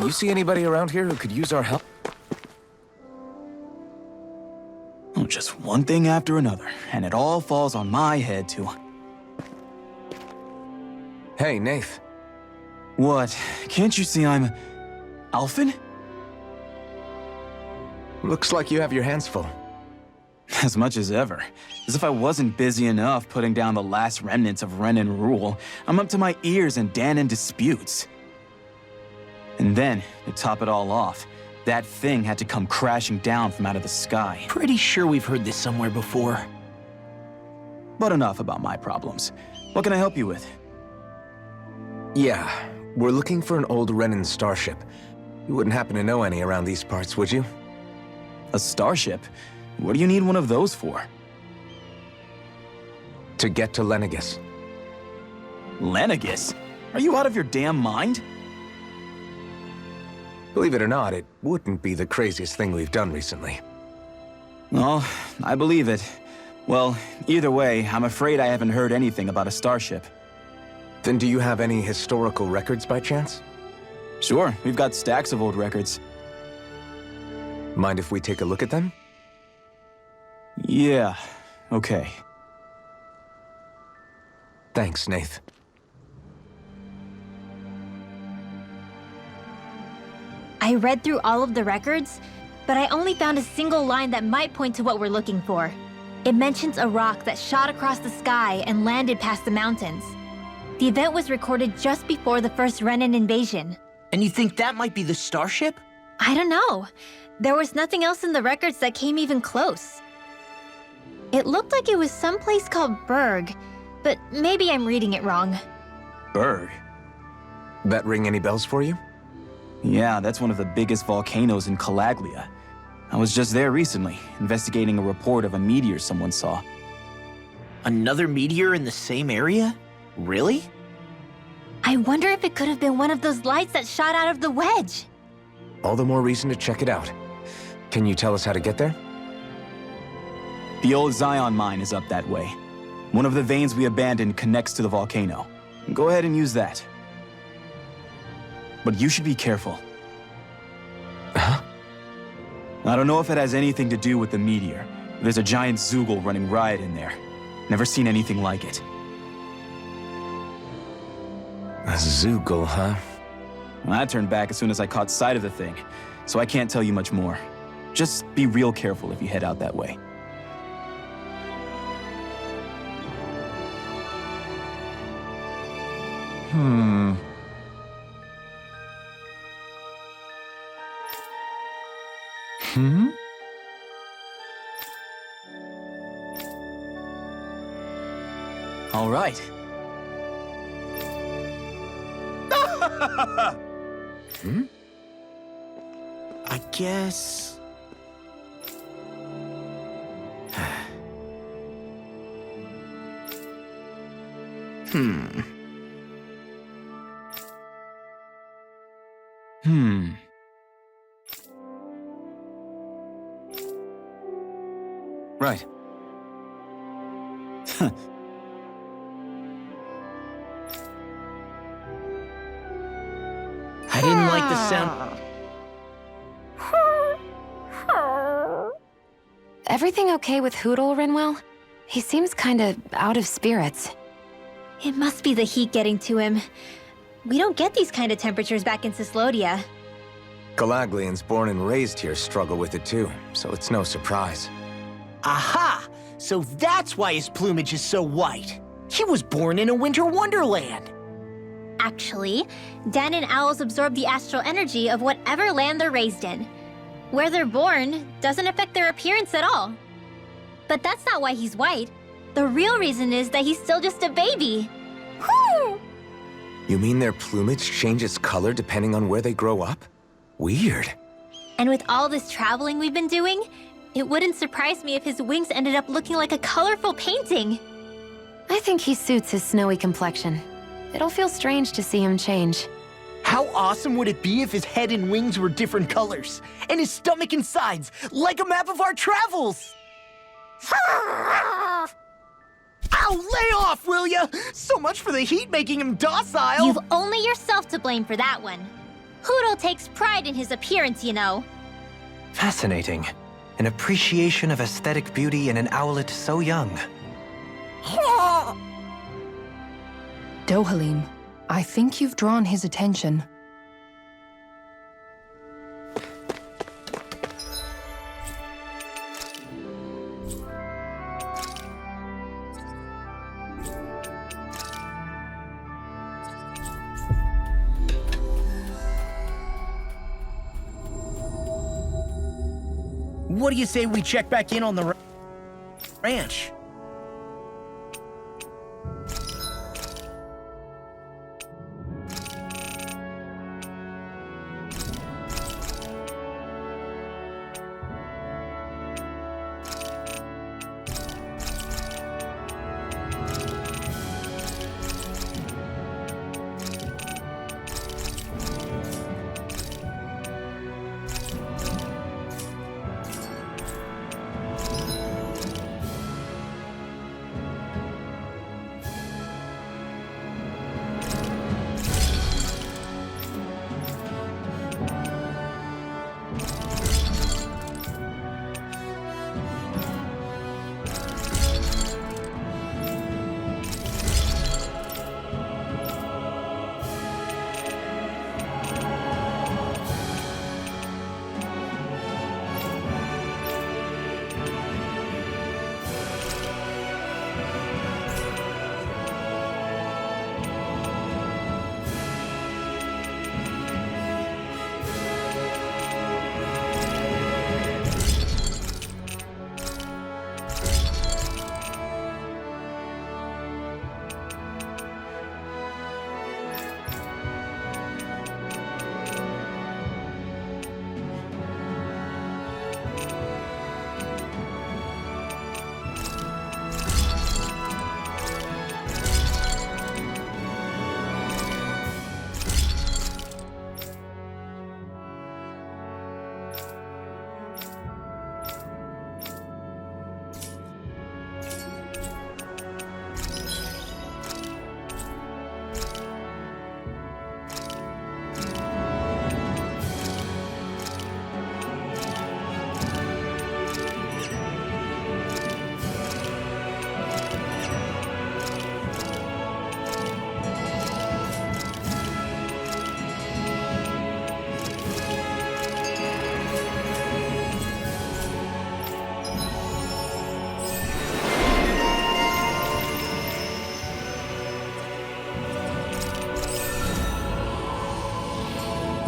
You see anybody around here who could use our help? Oh, just one thing after another, and it all falls on my head too. Hey, Nath. What? Can't you see I'm... Alphen? Looks like you have your hands full. As much as ever. As if I wasn't busy enough putting down the last remnants of Renan rule, I'm up to my ears in Danon disputes. And then, to top it all off, that thing had to come crashing down from out of the sky. Pretty sure we've heard this somewhere before. But enough about my problems. What can I help you with? Yeah, we're looking for an old Renan starship. You wouldn't happen to know any around these parts, would you? A starship? What do you need one of those for? To get to Lenegus. Lenegus? Are you out of your damn mind? Believe it or not, it wouldn't be the craziest thing we've done recently. Oh, I believe it. Well, either way, I'm afraid I haven't heard anything about a starship. Then do you have any historical records by chance? Sure, we've got stacks of old records. Mind if we take a look at them? Yeah, okay. Thanks, Nath. I read through all of the records, but I only found a single line that might point to what we're looking for. It mentions a rock that shot across the sky and landed past the mountains. The event was recorded just before the first Renan invasion. And you think that might be the starship? I don't know. There was nothing else in the records that came even close. It looked like it was someplace called Berg, but maybe I'm reading it wrong. Berg? That ring any bells for you? Yeah, that's one of the biggest volcanoes in Calaglia. I was just there recently, investigating a report of a meteor someone saw. Another meteor in the same area? Really? I wonder if it could have been one of those lights that shot out of the wedge. All the more reason to check it out. Can you tell us how to get there? The old Zion mine is up that way. One of the veins we abandoned connects to the volcano. Go ahead and use that. But you should be careful. Huh? I don't know if it has anything to do with the meteor. There's a giant Zoogle running riot in there. Never seen anything like it. A Zoogle, huh? Well, I turned back as soon as I caught sight of the thing, so I can't tell you much more. Just be real careful if you head out that way. All right. I guess... Right. I didn't like the sound... Everything okay with Hootle, Rinwell? He seems kinda out of spirits. It must be the heat getting to him. We don't get these kind of temperatures back in Cislodia. Galaglians born and raised here struggle with it too, so it's no surprise. Aha! So that's why his plumage is so white. He was born in a winter wonderland. Actually, Danon owls absorb the astral energy of whatever land they're raised in. Where they're born doesn't affect their appearance at all. But that's not why he's white. The real reason is that he's still just a baby. Whew! You mean their plumage changes color depending on where they grow up? Weird. And with all this traveling we've been doing, it wouldn't surprise me if his wings ended up looking like a colorful painting. I think he suits his snowy complexion. It'll feel strange to see him change. How awesome would it be if his head and wings were different colors, and his stomach and sides, like a map of our travels? Ow, lay off, will ya? So much for the heat making him docile. You've only yourself to blame for that one. Hoodle takes pride in his appearance, you know. Fascinating. An appreciation of aesthetic beauty in an owlet so young. Dohalim, I think you've drawn his attention. What do you say we check back in on the ranch?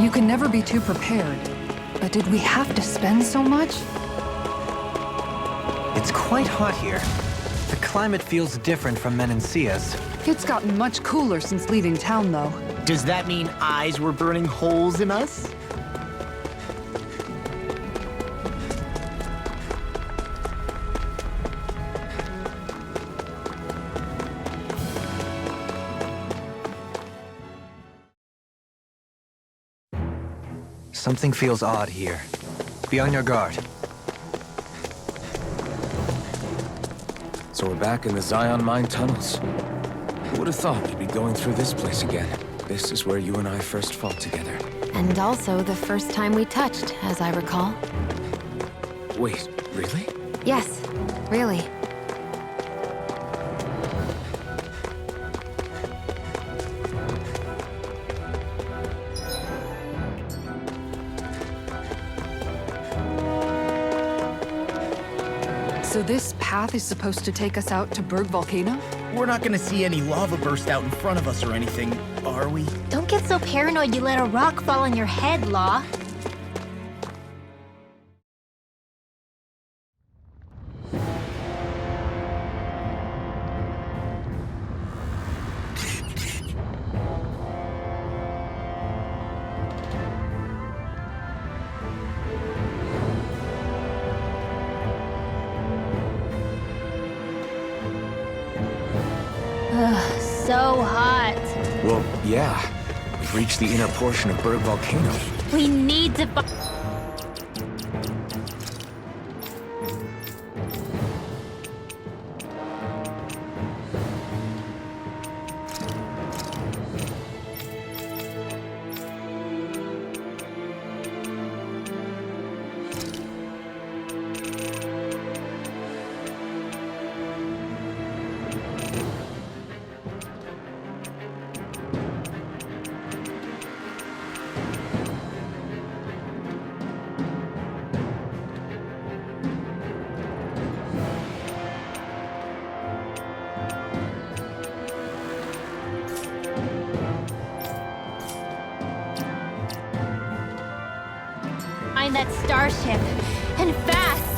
You can never be too prepared. But did we have to spend so much? It's quite hot here. The climate feels different from Menancia's. It's gotten much cooler since leaving town, though. Does that mean eyes were burning holes in us? Something feels odd here. Be on your guard. So we're back in the Zion mine tunnels. Who would have thought we'd be going through this place again? This is where you and I first fought together. And also the first time we touched, as I recall. Wait, really? Yes, really. So this path is supposed to take us out to Berg Volcano? We're not gonna see any lava burst out in front of us or anything, are we? Don't get so paranoid you let a rock fall on your head, Law. Ugh, so hot. Well, yeah. We've reached the inner portion of Berg Volcano. We need to find that starship. And fast!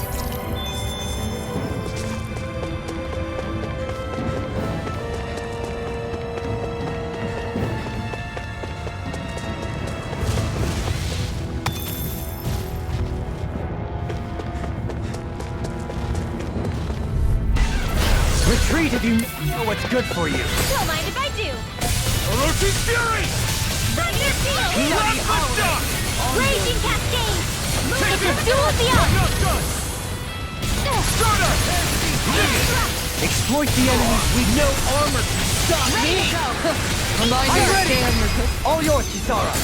Retreat if you know what's good for you. Don't mind if I do. Orochi's Fury! Bring your shield! Let the duck! Raging Cascade! It's a duel of the arts! Exploit the enemies with no armor to stop me! I'm ready! All yours, Kisara!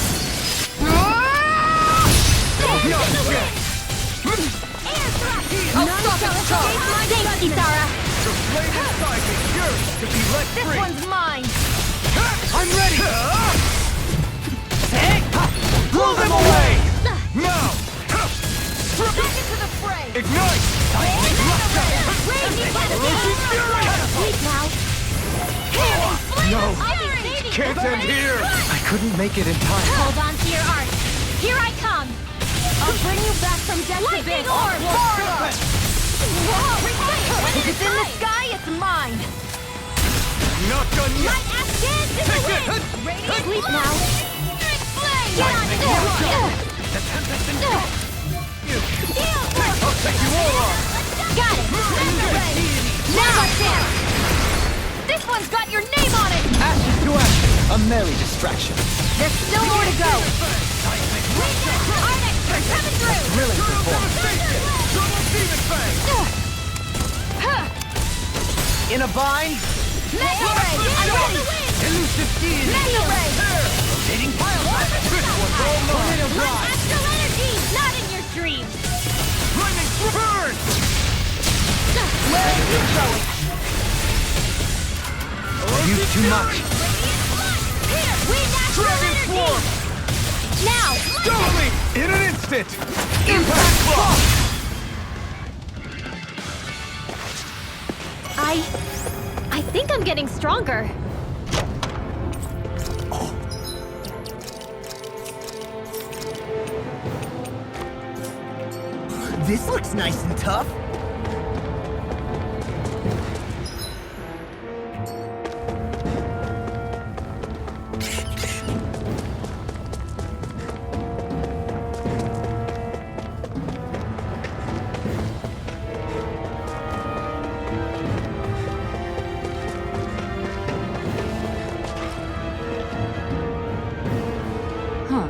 I'll stop this charge! Thanks, Kisara! The flame inside is yours to be let This free! one's mine! I'm ready! Blow them away! Now! Back into the fray! Ignite! Raging Orochi's Fury! Sleep now! No! I'll be saving Can't you. end here! I couldn't make it in time. Hold on to your art! Here I come! I'll bring you back from death to big orb! If it's in the sky, it's mine! Not done My yet! axe is in the Take wind! this! Radiant sleep now! Get on it! The tempest in I'll take you all on! Got it! Now dance! This one's got your name on it! Ashes to ashes, a merry distraction. There's still more to go! Arnex, we're coming through! Thrilling performance. Double Demon Fang! In a bind, Mega Ray! I'm ready! elusive deity. Mega Ray! Rotating pile. This one's all mine! Tornado My drive. astral energy! Not in your dreams! Lightning Burn! Where are you going? Use too much. Here! Wind astral Dragon energy! Swarm! Now! Doubling! In an instant! Impact Block! I think I'm getting stronger. This looks nice and tough. Huh.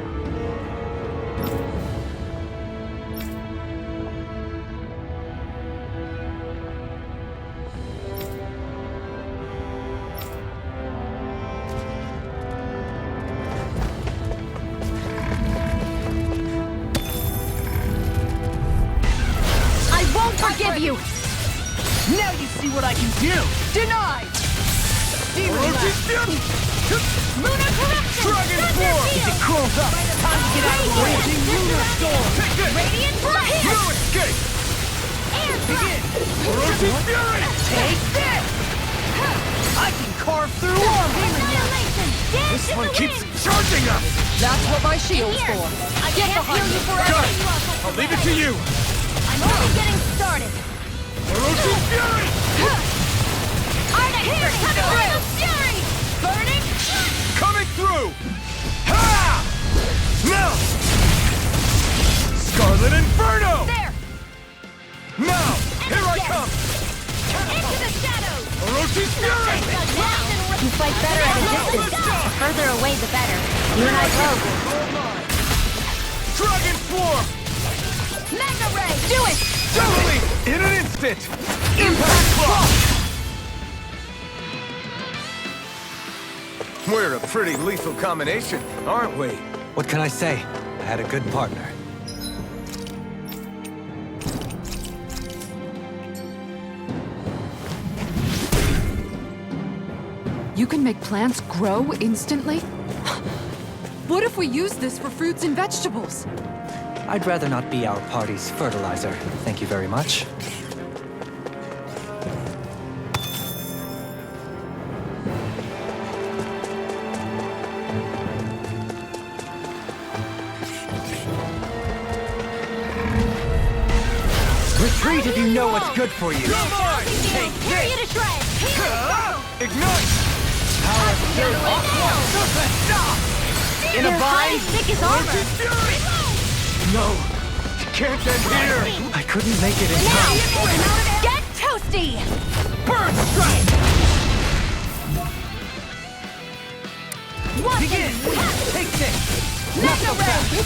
I won't forgive you! Now you see what I can do. Denied! Orochi's Fury! Lunar corruption! Dragon Thunder Swarm! field! It crawls up. Time to get out of the way. Raging Lunar Storm! Take this! Radiant blast! No escape! Air thrust! Orochi's Fury! Take this! I can carve through armor. Annihilation! Dance This in one the keeps wind! charging us! That's what my shield's Here! for. I can't heal you forever! Got it! I'll leave it to you! I'm only getting started! Orochi's Fury! Arnex, you're coming through! Fury! Burning! Coming through! Ha! Now! Scarlet Inferno! There! Now! Here I come! Into the shadows! Orochi's Fury! You fight better at a distance. The further away, the better. You and I both. Dragon Swarm! Mega Ray! Do it! Doubling! In an instant! Impact Block! We're a pretty lethal combination, aren't we? What can I say? I had a good partner. You can make plants grow instantly? What if we use this for fruits and vegetables? I'd rather not be our party's fertilizer. Thank you very much. Treat if you know what's good for you. You're mine! Take tear you to shreds! Ignite! Power Get away now! stop! In a Your hide bind? thick as armor! No! Can't end here! I couldn't make it in Now! time. Get toasty! Burn strike! Begin! Take this! Mega ray!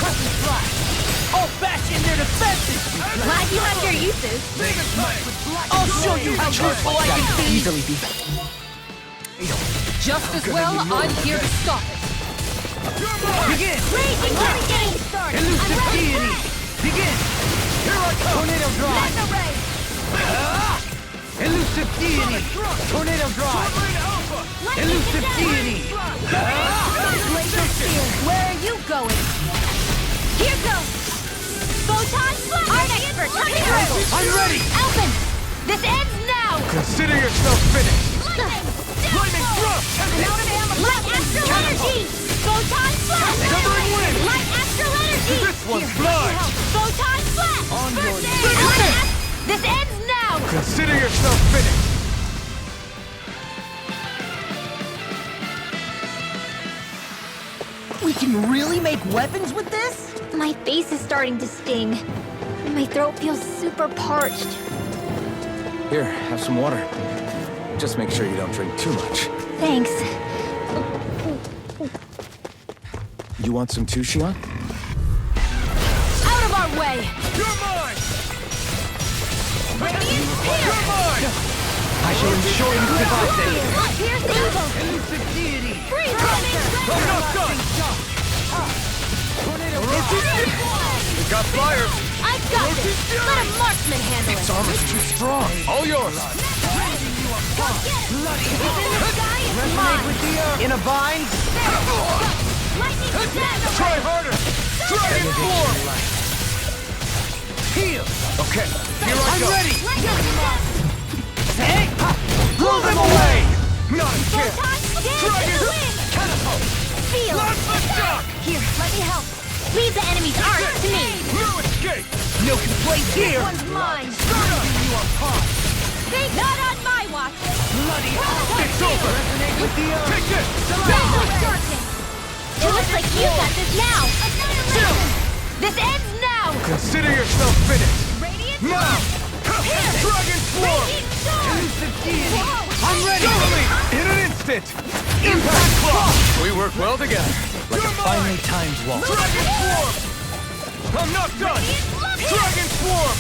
Crescent flash! I'll bash in their defenses! Glad you have your uses. I'll show you how useful I can be! Easily be. Just as well, I'm here to stop it. Begin! Raging getting started! Elusive I'm ready! deity! Begin! Here I come! Tornado drive! Mega ray! Elusive deity! Tornado drive! Elusive deity! Laser spear! Where are you going? Here goes! Photon flash! Art expert, coming through! I'm ready! Alphen! This ends now! Consider yourself finished! Lightning thrust! Out of ammo! Light astral energy! Photon flash! Covering wind! Light astral energy! This one's mine! Photon flash! On your First aid! This ends now! Consider yourself finished! We can really make weapons with this? My face is starting to sting. My throat feels super parched. Here, have some water. Just make sure you don't drink too much. Thanks. You want some too, Shion? Out of our way! You're mine! Radiant spear! You're mine! I shall ensure you survive this! Here's the evil! Elusive deity! Freeze! I'm not done! Tornado We got flyers! I've got this! Let a marksman handle it! Armor's too strong. All yours! Go get it! It's in the sky, it's Resonate mine! with the earth! In a bind? Lightning attack! Try harder! Dragon form! Heal! Okay, here I I'm go! ready! Lightning attack! Hey! Blow them away! Not a chance! Photon dance Dragon! to the wind! Catapult! Feel! Plasma shock! Here, let me help! Leave the enemy's art to me! No escape! No complaints here! One's mine! You are pawn! Think not on my watch! Bloody It's over! Resonate with the earth! Take this! It looks like you got this now! This ends now! Consider yourself finished! Radiant Now! Dragon swarm! Raging storm! Elusive deity! Whoa! I'm ready! Cover me! In an instant! Impact claw! We work well together. Like a Finely timed walk. Dragon swarm! I'm not done! Dragon swarm!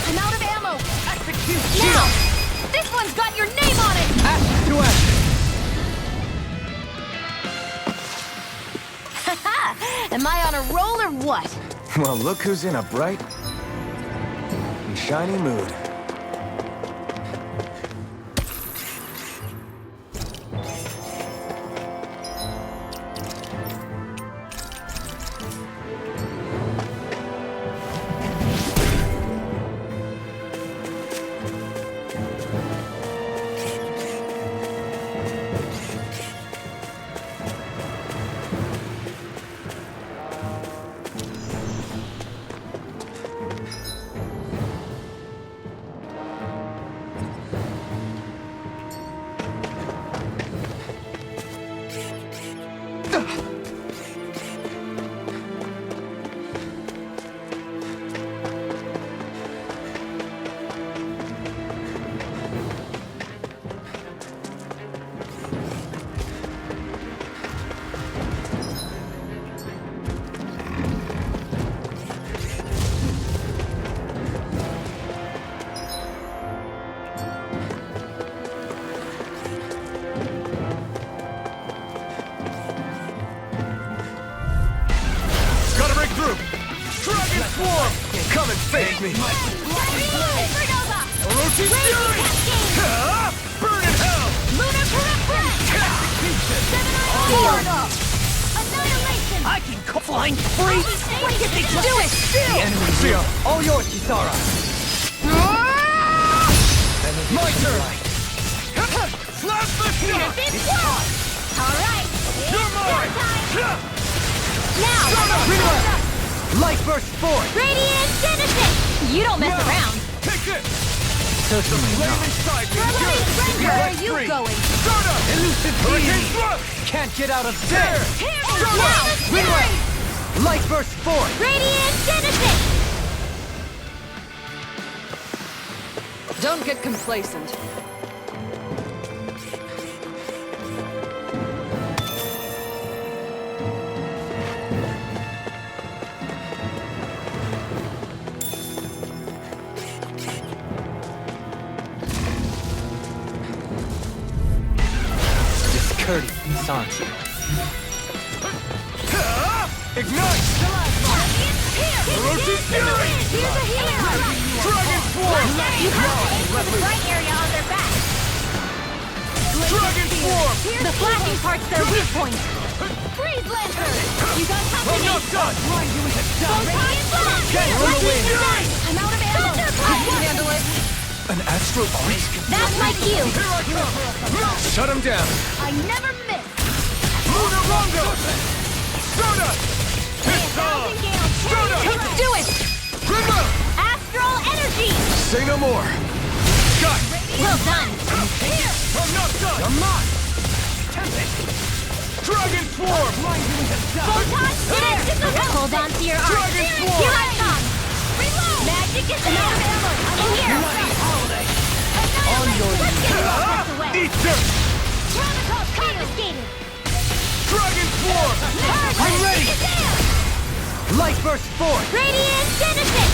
I'm out of ammo! Execution! Now! This one's got your name on it! Action to action! Am I on a roll or what? Well, look who's in a bright and shiny mood. Gotta break through! Dragon swarm! Come and face me! Supernova! Orochi's fury! Ah! Burn in hell! Lunar peripheral! Execution! Annihilation! I can flying free! What do you think? Do it! The enemy is here. All yours, Kisara. My turn! Plasma shock! All right! You're mine! Now! Light burst forth. Radiant Genesis! You don't mess around. Take this! Certainly Flame not. inside me! Where are you going? Stardust! Elusive Hurricane beam! thrust! Can't get out of There! there! Stardust! Midway! Light burst forth! Radiant Genesis! Don't get complacent. Discourteous, Sansa. Ignite! Orochi's Fury! Here's a healing heart! Dragon Swarm! You have to aim for the right area on their back. Dragon Swarm! The flashing part's their weak point. Freeze Lantern! You got I'm company! not done! Photon Blast! Get Lightning Fury! Strike! I'm out of ammo! Thunder Blast! Handle it. An astral arc? That's my cue! Here I come! Shut him down! I never miss! Lunarongo! Stardust! It's on! Stardust! Do it! Grimma! Astral Energy! Say no more! Got! Well done! I'm not done! I'm not! Dragon Swarm! Photon Flare! Hold on to your arm! Dragon Swarm! Here I come! Reload! Magic is out of ammo! In here! On your Let's get this away! Eat dirt! Confiscated! Dragon Swarm! I'm ready! It's there! Light burst forth! Radiant Genesis!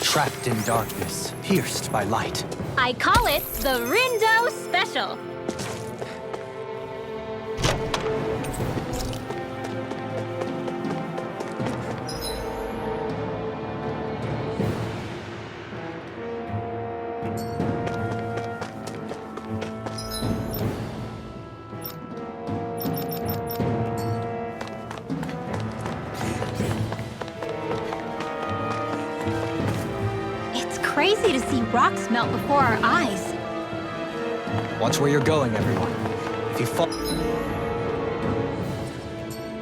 Trapped in darkness, pierced by light. I call it the Rindo Special. It's crazy to see rocks melt before our eyes. Watch where you're going, everyone. If you fall,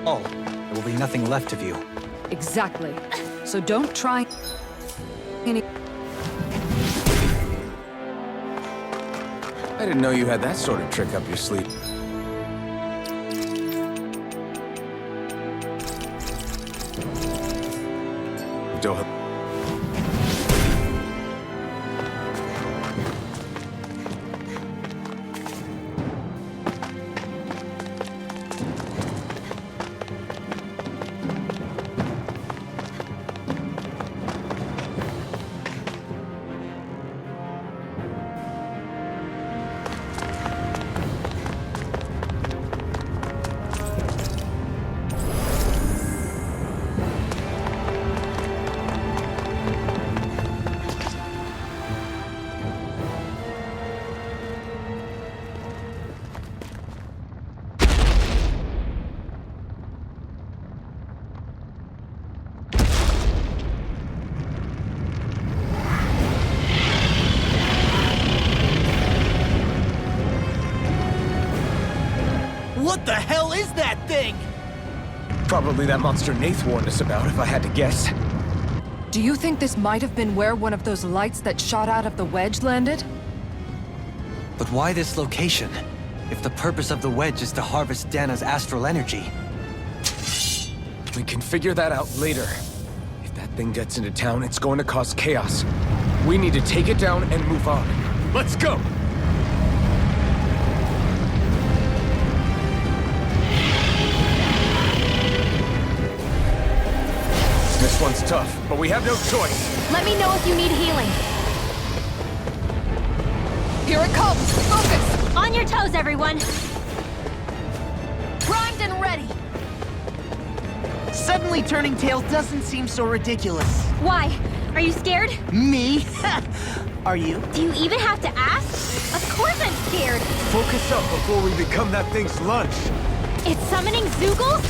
there will be nothing left of you. Exactly. So don't try any... I didn't know you had that sort of trick up your sleeve. Doha. What the hell is that thing? Probably that monster Nath warned us about, if I had to guess. Do you think this might have been where one of those lights that shot out of the wedge landed? But why this location? If the purpose of the wedge is to harvest Dana's astral energy. We can figure that out later. If that thing gets into town, it's going to cause chaos. We need to take it down and move on. Let's go! This one's tough, but we have no choice. Let me know if you need healing. Here it comes! Focus! On your toes, everyone. Primed and ready! Suddenly turning tail doesn't seem so ridiculous. Why? Are you scared? Me? Are you? Do you even have to ask? Of course I'm scared. Focus up before we become that thing's lunch. It's summoning Zoogles?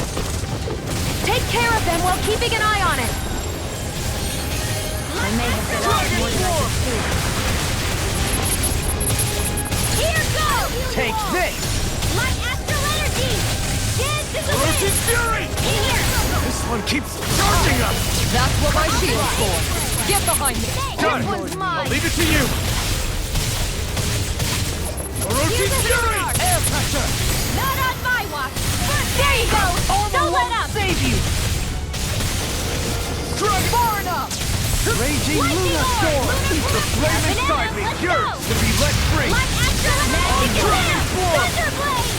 Take care of them while keeping an eye on it! I may have been off more than I could chew. Here goes! Take this! Light astral energy! Dance in the Orochi's wind! Fury! In here! This one keeps charging us! That's what my shield's for. Get behind me. Done! One's mine. I'll leave it to you! Orochi's Fury! Air pressure! Not on my watch! There you go! Don't let up! Save you! Dragon! Far enough. Raging Luna Storm! The flame inside me yearns to be let free! Like Astro On Dragon Form! Thunder Blade!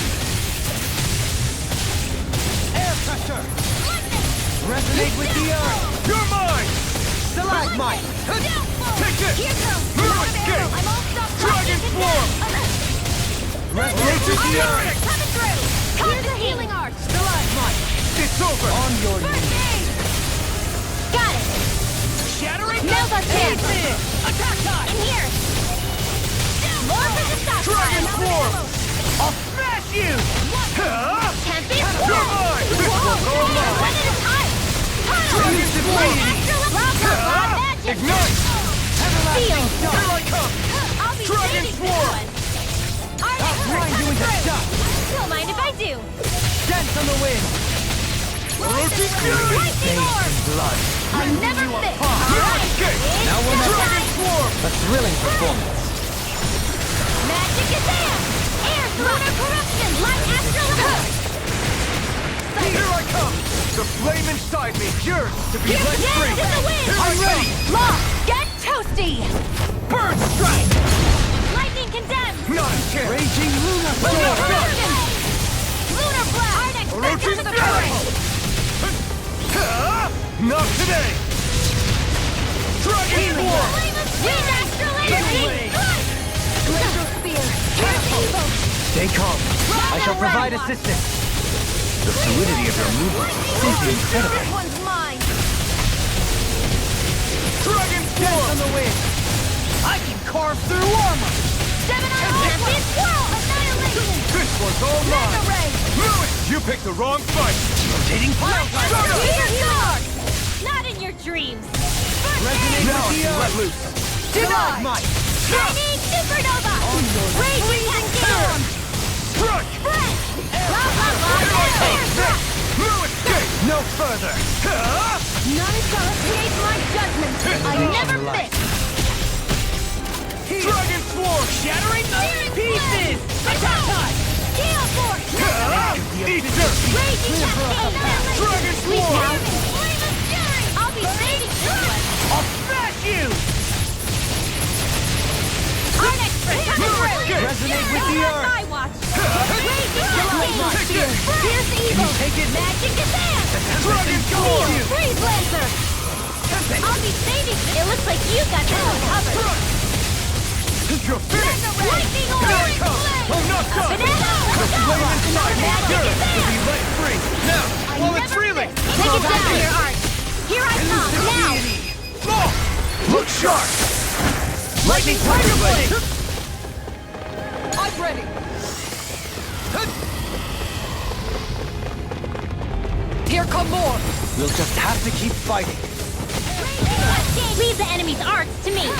Air pressure! Resonate with the earth! You're mine! Stalagmite! Take this! Here goes! Move escape! I'm all stuck. Dragon Form! Resonate with the earth! Coming through! Here's the healing arc! Stalagmite! It's over! On your First knees! aid! Got it! Shattering Nailed us in! Attack time! In here! More for the stop! Dragon Form! I'll smash you! Can't be You're mine! This one's all mine! One at a time! Dragon Form! Magic! Ignite! Seal! Here I come! I'll be Dragon waiting for Form! this one. Our next grind you coming into through. dust. Don't mind if I do. Dance on the wind! Orochi's Fury! Lightning orb! Blood! I'm never fit. Clear escape! Now we're not- Dragon Form! A thrilling performance! Magic is there! Air lunar corruption! Light astral Here I come! The flame inside me yearns to be let free! Dance in the wind! Here I come! Lock! Get toasty! Burn strike! Lightning condemned! Not a chance! Raging Luna Lunar Storm! corruption! Lunar blast! Our next Orochi's victim to the Fury! parade! Not today! Dragon Form! Wind astral energy! Glacial spear! Here's evil! Stay calm. I shall provide assistance. The fluidity of your movements is simply incredible. This one's mine! Dragon Dance Form! on the wind! I can carve through armor! Gemini Champion Swirl! Annihilation! This one's all Mega mine! Ray! Lewis, you picked the wrong fight! Rotating cloud Shut up! Here goes! Not in your dreams! Resonate Now with the you let earth! loose! Stalagmite! Shining Supernova! Raging Cascade! Strike! Spread! Blah, blah, blah! Air drop! No escape! No further! None shall escape my judgment! I never miss! Dragon Form! Shattering the Searing pieces! flame! Attack time! Gale Force! Eat dirt! Raging Cascade! Dragon Sweet Form! now! Flame of Fury! I'll be waiting for you! I'll smash you! Our next friend coming through! Resonate with the Not on earth! my watch! Raging Cascade! Take this! Fierce evil! Take it! Magic advance! Dragon Form! Freeze Lancer! I'll be saving. It looks like you got this one covered. You're finished! Lightning orb! Here I come! I'm not done! Banana! The flame inside me Magic yearns to advance! be let free! Now, while it's reeling! Take it down, your art. Here I come, now! Oh! Look sharp! Lightning Tiger Blade! I'm ready. Here come more. We'll just have to keep fighting. Leave the enemy's arcs to me.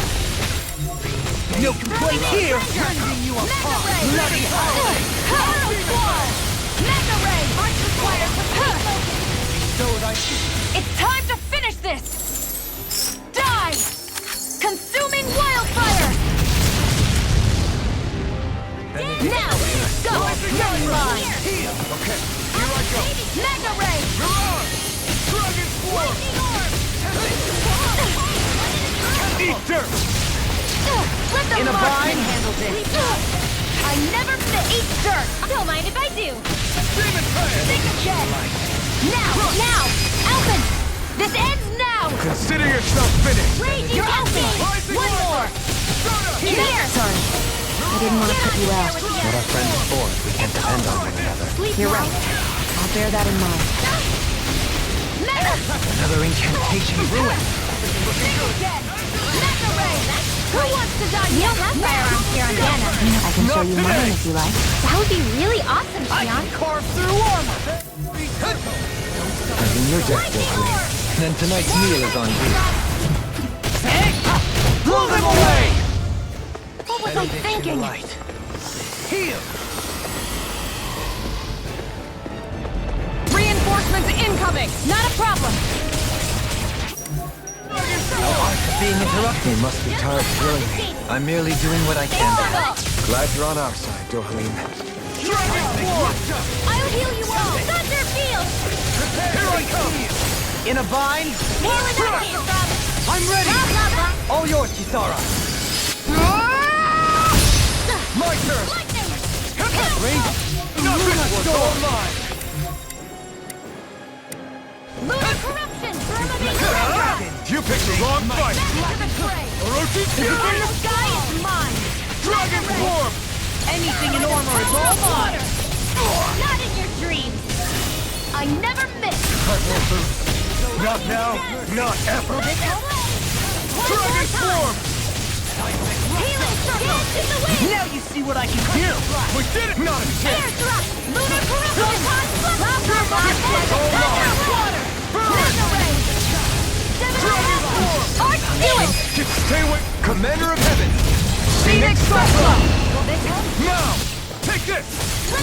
No complaint here! Rending you apart! Bloody hell! Arrow Squall! Mega Ray! Arch required So thy It's time to finish this. Die! Consuming wildfire! Now, go! You're mine! Okay, here I go! Mega Ray! You're on! Dragon Form! Eat dirt! Let the In a marksman bind? handle this. I never miss. Eat dirt. Don't mind if I do. Demon Pass! Think again. Now, Alpin. This ends now. Consider yourself finished! Raging You're Alpin. Rising One orb. more. In here. Sorry. I didn't want to put you out. What our friends are for, we can't depend on one another. Sleep You're well. right. I'll bear that in mind. Mega. Another incantation ruined. Think again. Mega Ray. Who wants to die? You don't have firearms here on Dana. I can show you mine if you like. That would be really awesome, I Xion. can carve through armor! I mean, your death will Lightning orb. Then tonight's meal is on you. Blow them away! What was I thinking? Light. Heal! Reinforcements Reinforcements incoming! Not a problem! Being interrupted. They must be tired of drilling me. I'm merely doing what I can. Glad you're on our side, Dohalim. I'll heal you all! Thunder Field! Here I come! In a bind? Healing up here from... I'm ready! Blah, blah, blah. All yours, Kisara. My turn! Lightning! Nothing was all mine! Lunar corruption! Burn You picked the wrong fight! Orochi The sky is mine! Dragon Form! Anything in armor is all mine! Not in your dreams! I never miss! I won't lose. Not now, not ever! Dragon Form! Healing circle! Dance in the wind! Now you see what I can do! We did it! Not a Air chance! thrust! Lunar corruption! Blah, blah, blah! all mine. Water! Burn! Dragon Form! Arch duel! Just stay away! Commander of Heaven! Phoenix Cyclone! Now! Take this!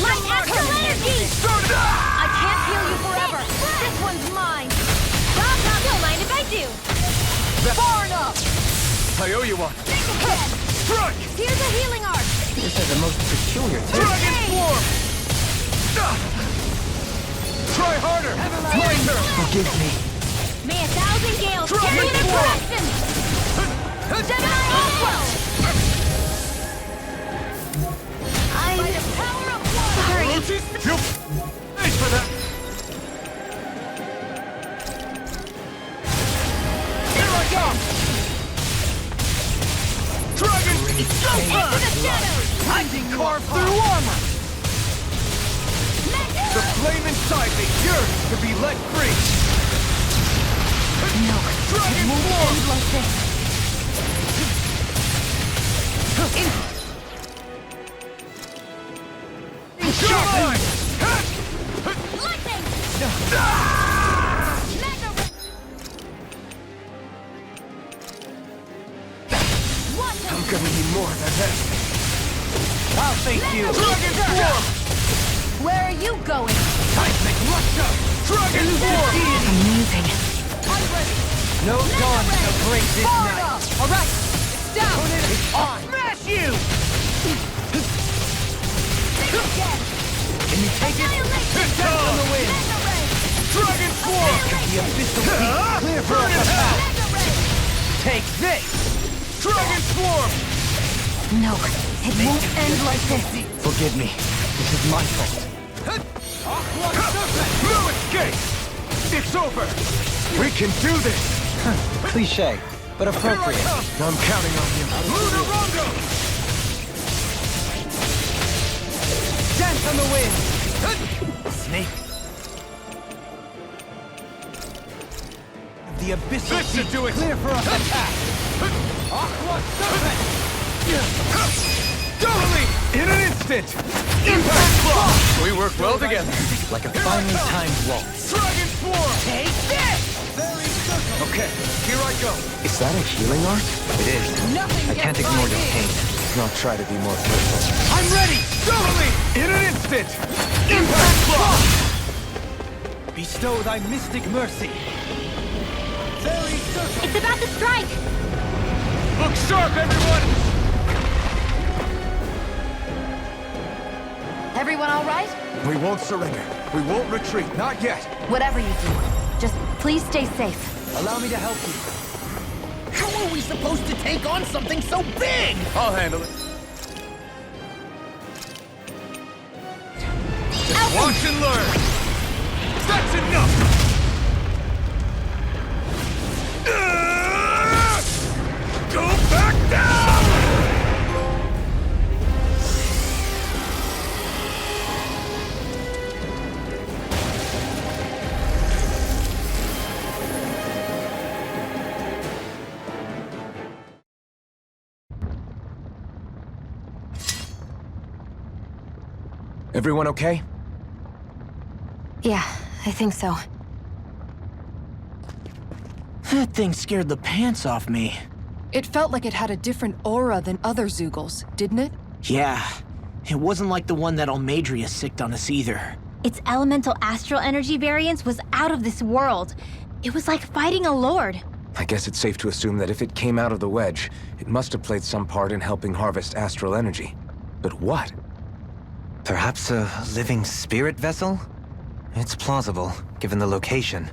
Light astral energy! Start it! I can't heal you forever! This one's mine! Bob, don't mind if I do! Far enough! I owe you one! Strike! Here's a healing arc! This has the most peculiar taste. Dragon Form! Try harder! My turn! Forgive me. May 1,000 gales Dragon carry the Form! correction! Gemini Oswell! By the power of water! Sorry! You thanks for that! Here I come! Dragon! Into the shadows! I can carve through armor! The flame inside me yearns to be let free! No, Dragon it won't Form! end like this. You're mine! Lightning! Mega I'm gonna need more than that! I'll thank you! Dragon Form! Where are you going? Seismic Russia! Dragon Form! Amazing. No dawn shall break this night. All right, it's down! Smash you! Can you take it? It's on the wind! Dragon Form! The abyssal deep. Clear for Burn us. it out! Take this! Dragon Form! No, it won't end like this. Forgive me. This is my fault. No escape! It's over! We can do this! Cliche, but appropriate. I'm counting on you. Lunar Rondo! Dance on the wind. Snake. The abyssal This should do it! Clear for us. Attack. Aqua Serpent! Totally! In an instant! Impact Block! We work well together. Like a finely timed waltz. Dragon Form! Take this! Okay, here I go. Is that a healing arc? It is. Nothing I gets can't by ignore your me. pain. I'll try to be more careful. I'm ready! Totally! In an instant! Impact Block! Bestow thy mystic mercy. It's about to strike! Look sharp, everyone! Everyone all right? We won't surrender. We won't retreat. Not yet. Whatever you do, just please stay safe. Allow me to help you. How are we supposed to take on something so big? I'll handle it. Watch and learn. That's enough! Go back down! Everyone okay? Yeah, I think so. That thing scared the pants off me. It felt like it had a different aura than other Zeugles, didn't it? Yeah. It wasn't like the one that Almadria sicked on us either. Its elemental astral energy variance was out of this world. It was like fighting a lord. I guess it's safe to assume that if it came out of the wedge, it must have played some part in helping harvest astral energy. But what? Perhaps a living spirit vessel? It's plausible, given the location.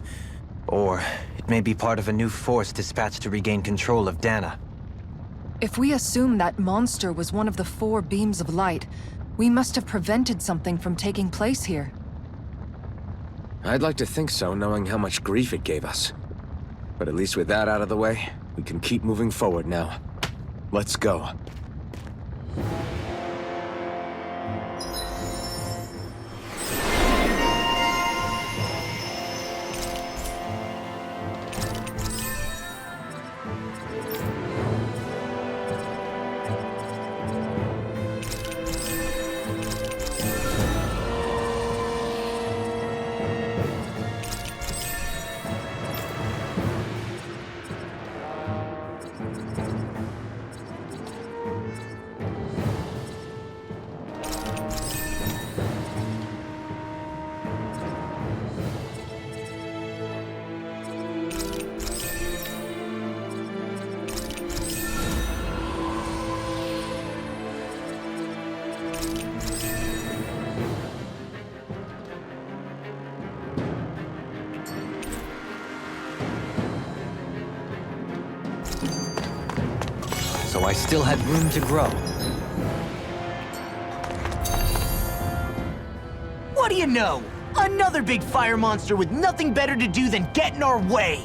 Or it may be part of a new force dispatched to regain control of Dana. If we assume that monster was one of the 4 beams of light, we must have prevented something from taking place here. I'd like to think so, knowing how much grief it gave us. But at least with that out of the way, we can keep moving forward now. Let's go. So I still had room to grow. What do you know? Another big fire monster with nothing better to do than get in our way!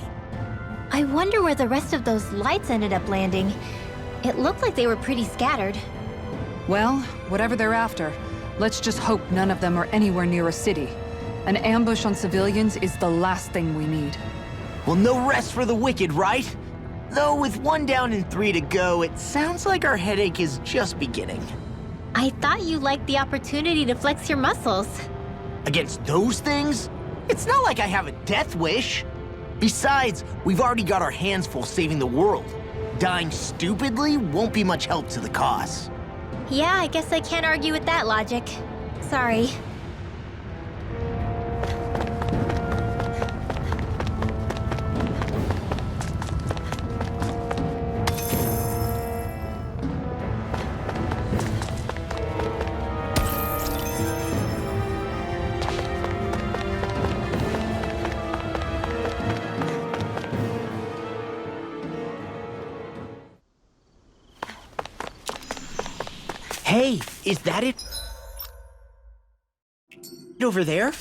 I wonder where the rest of those lights ended up landing. It looked like they were pretty scattered. Well, whatever they're after, let's just hope none of them are anywhere near a city. An ambush on civilians is the last thing we need. Well, no rest for the wicked, right? Though with 1 down and 3 to go, it sounds like our headache is just beginning. I thought you liked the opportunity to flex your muscles. Against those things? It's not like I have a death wish. Besides, we've already got our hands full saving the world. Dying stupidly won't be much help to the cause. Yeah, I guess I can't argue with that logic. Sorry. Hey, is that it? Over there?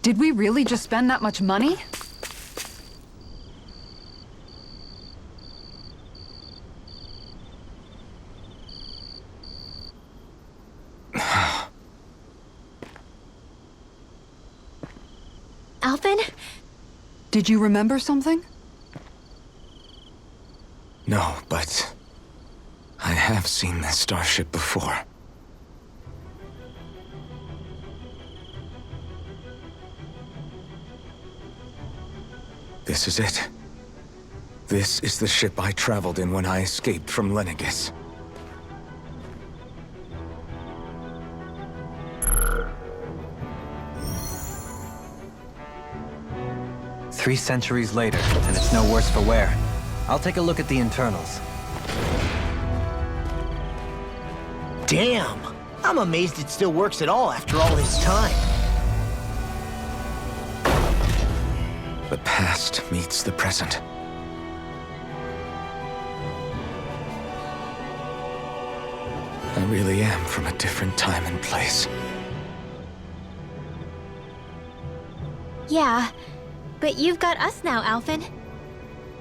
Did we really just spend that much money? Alvin? Did you remember something? No, but I have seen this starship before. This is it. This is the ship I traveled in when I escaped from Lenegis. Three centuries later, and it's no worse for wear. I'll take a look at the internals. Damn! I'm amazed it still works at all after all this time. The past meets the present. I really am from a different time and place. Yeah, but you've got us now, Alvin.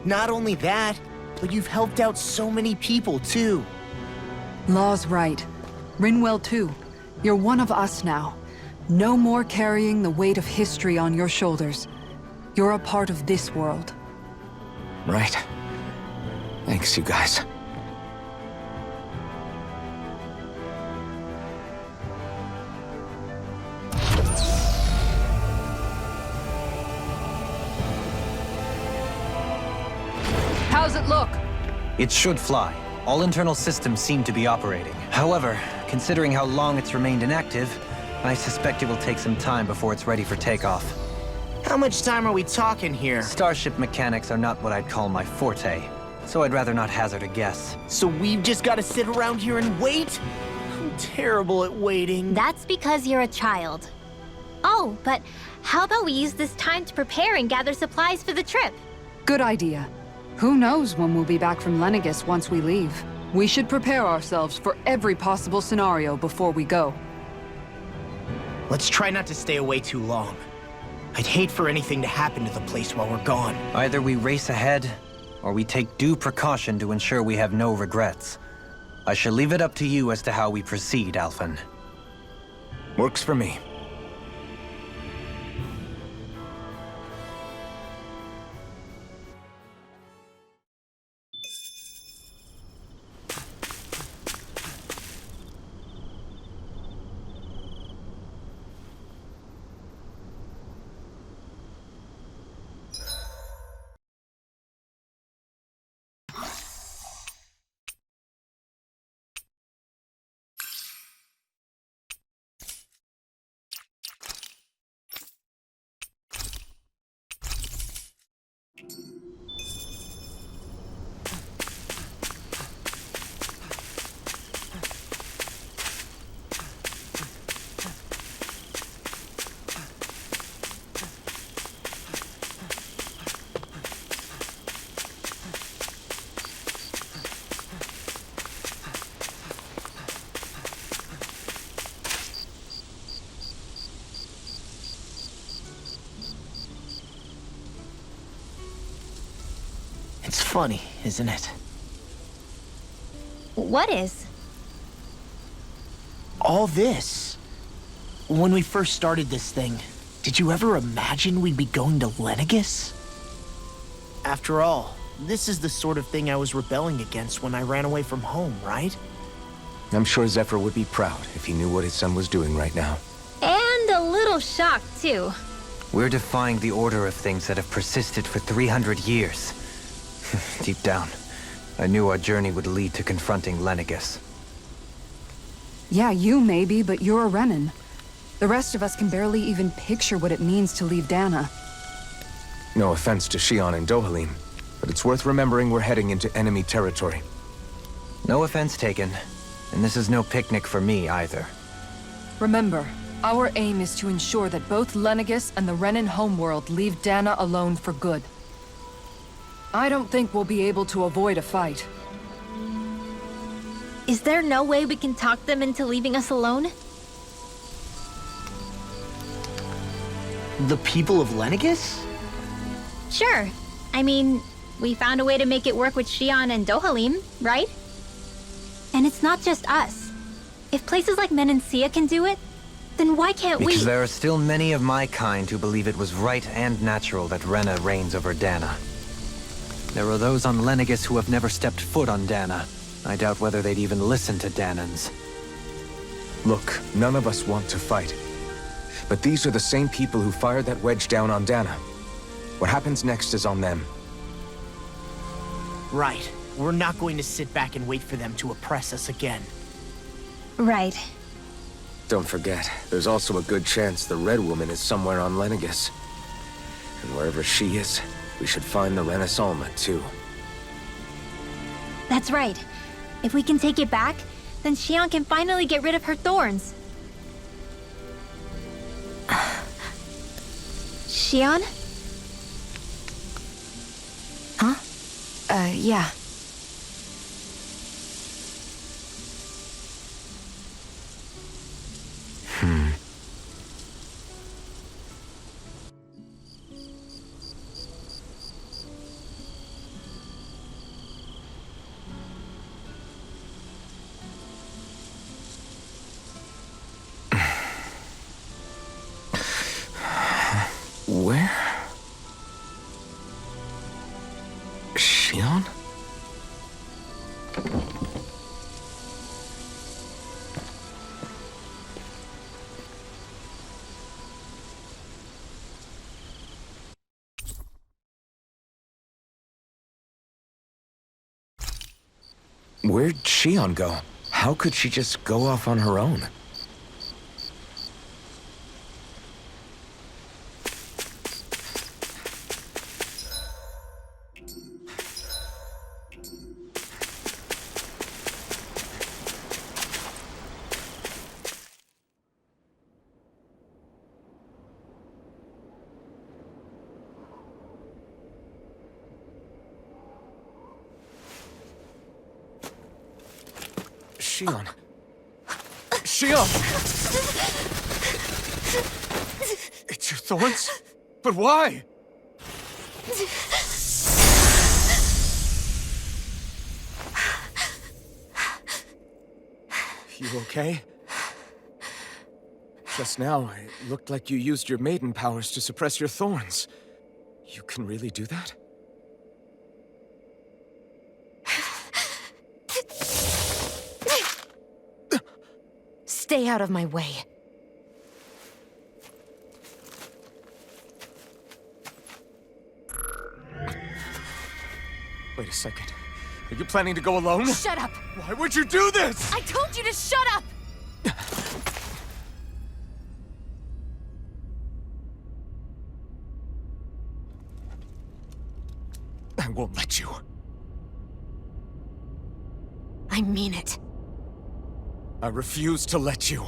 Not only that, but you've helped out so many people, too. Law's right. Rinwell too. You're one of us now. No more carrying the weight of history on your shoulders. You're a part of this world. Right. Thanks, you guys. How's it look? It should fly. All internal systems seem to be operating. However, considering how long it's remained inactive, I suspect it will take some time before it's ready for takeoff. How much time are we talking here? Starship mechanics are not what I'd call my forte, so I'd rather not hazard a guess. So we've just got to sit around here and wait? I'm terrible at waiting. That's because you're a child. Oh, but how about we use this time to prepare and gather supplies for the trip? Good idea. Who knows when we'll be back from Lenegis once we leave? We should prepare ourselves for every possible scenario before we go. Let's try not to stay away too long. I'd hate for anything to happen to the place while we're gone. Either we race ahead, or we take due precaution to ensure we have no regrets. I shall leave it up to you as to how we proceed, Alphen. Works for me. It's funny, isn't it? What is? All this. When we first started this thing, did you ever imagine we'd be going to Lenegis? After all, this is the sort of thing I was rebelling against when I ran away from home, right? I'm sure Zephyr would be proud if he knew what his son was doing right now. And a little shocked, too. We're defying the order of things that have persisted for 300 years. Deep down, I knew our journey would lead to confronting Lenegis. Yeah, you maybe, but you're a Renan. The rest of us can barely even picture what it means to leave Dana. No offense to Shion and Dohalim, but it's worth remembering we're heading into enemy territory. No offense taken, and this is no picnic for me either. Remember, our aim is to ensure that both Lenegis and the Renan homeworld leave Dana alone for good. I don't think we'll be able to avoid a fight. Is there no way we can talk them into leaving us alone? The people of Lenegis? Sure. I mean, we found a way to make it work with Shion and Dohalim, right? And it's not just us. If places like Menancia can do it, then why can't we? Because there are still many of my kind who believe it was right and natural that Rena reigns over Dana. There are those on Lenegis who have never stepped foot on Dana. I doubt whether they'd even listen to Danans. Look, none of us want to fight. But these are the same people who fired that wedge down on Dana. What happens next is on them. Right. We're not going to sit back and wait for them to oppress us again. Right. Don't forget, there's also a good chance the Red Woman is somewhere on Lenegis. And wherever she is, we should find the Renaissance too. That's right. If we can take it back, then Shion can finally get rid of her thorns. Shion? Huh? Yeah. Where'd Shion go? How could she just go off on her own? Shion. Shion! It's your thorns? But why? You okay? Just now, it looked like you used your maiden powers to suppress your thorns. You can really do that? Stay out of my way. Wait a second. Are you planning to go alone? Shut up! Why would you do this? I told you to shut up! I won't let you. I mean it. I refuse to let you.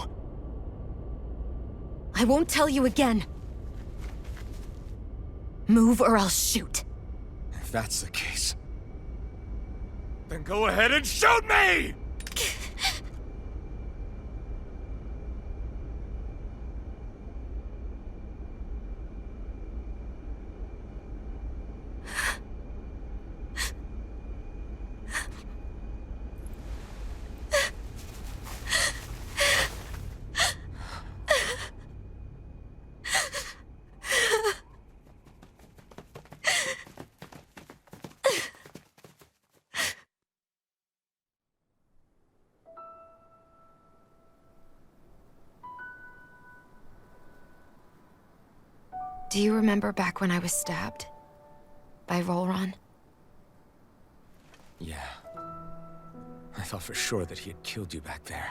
I won't tell you again. Move or I'll shoot. If that's the case, then go ahead and shoot me! Do you remember back when I was stabbed? By Volron? Yeah. I thought for sure that he had killed you back there.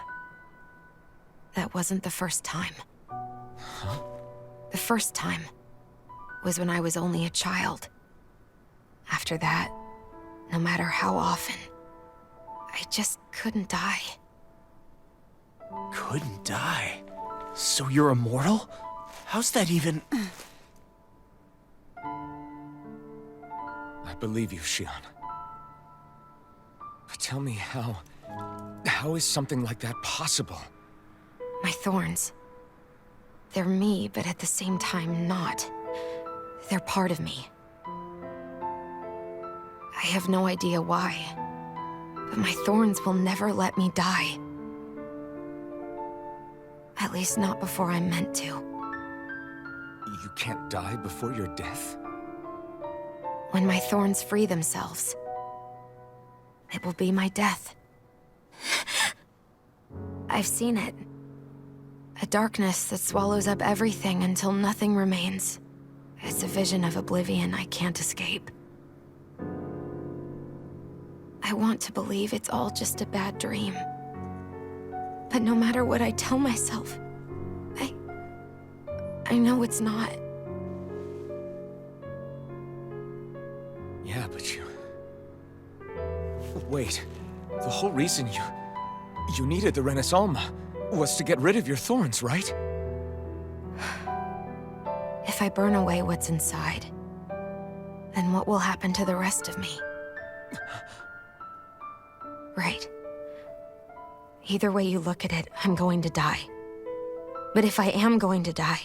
That wasn't the first time. Huh? The first time was when I was only a child. After that, no matter how often, I just couldn't die. Couldn't die? So you're immortal? How's that even... I believe you, Shion. But tell me how is something like that possible? My thorns. They're me, but at the same time not. They're part of me. I have no idea why, but my thorns will never let me die. At least not before I'm meant to. You can't die before your death? When my thorns free themselves, it will be my death. I've seen it. A darkness that swallows up everything until nothing remains. It's a vision of oblivion I can't escape. I want to believe it's all just a bad dream. But no matter what I tell myself, I know it's not. Yeah, but you... Wait. The whole reason you needed the Renaissance was to get rid of your thorns, right? If I burn away what's inside, then what will happen to the rest of me? Right. Either way you look at it, I'm going to die. But if I am going to die,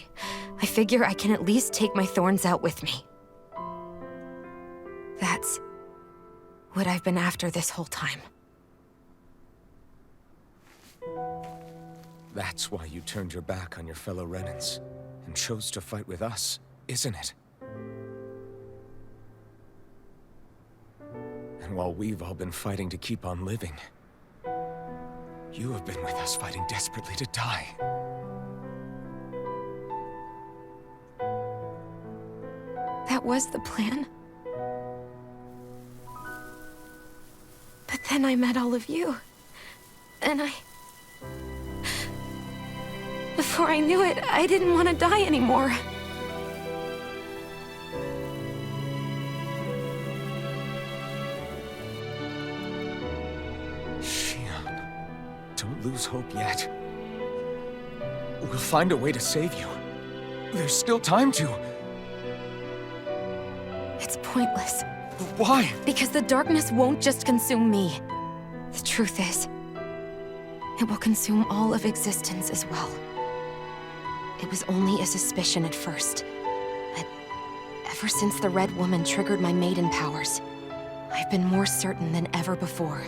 I figure I can at least take my thorns out with me. That's what I've been after this whole time. That's why you turned your back on your fellow Renans and chose to fight with us, isn't it? And while we've all been fighting to keep on living, you have been with us fighting desperately to die. That was the plan. But Then I met all of you. And before I knew it, I didn't want to die anymore. Shion, don't lose hope yet. We'll find a way to save you. There's still time to. It's pointless. Why? Because the darkness won't just consume me. The truth is, it will consume all of existence as well. It was only a suspicion at first, but ever since the Red Woman triggered my maiden powers, I've been more certain than ever before.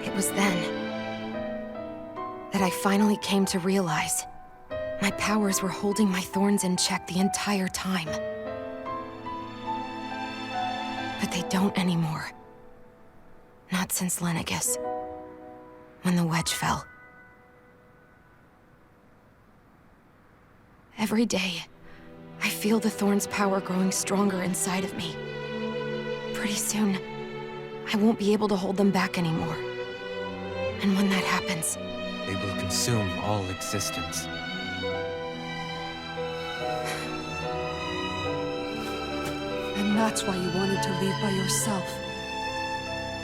It was then that I finally came to realize my powers were holding my thorns in check the entire time. But they don't anymore. Not since Lenegis, when the wedge fell. Every day, I feel the thorn's power growing stronger inside of me. Pretty soon, I won't be able to hold them back anymore. And when that happens, They will consume all existence. And that's why you wanted to leave by yourself.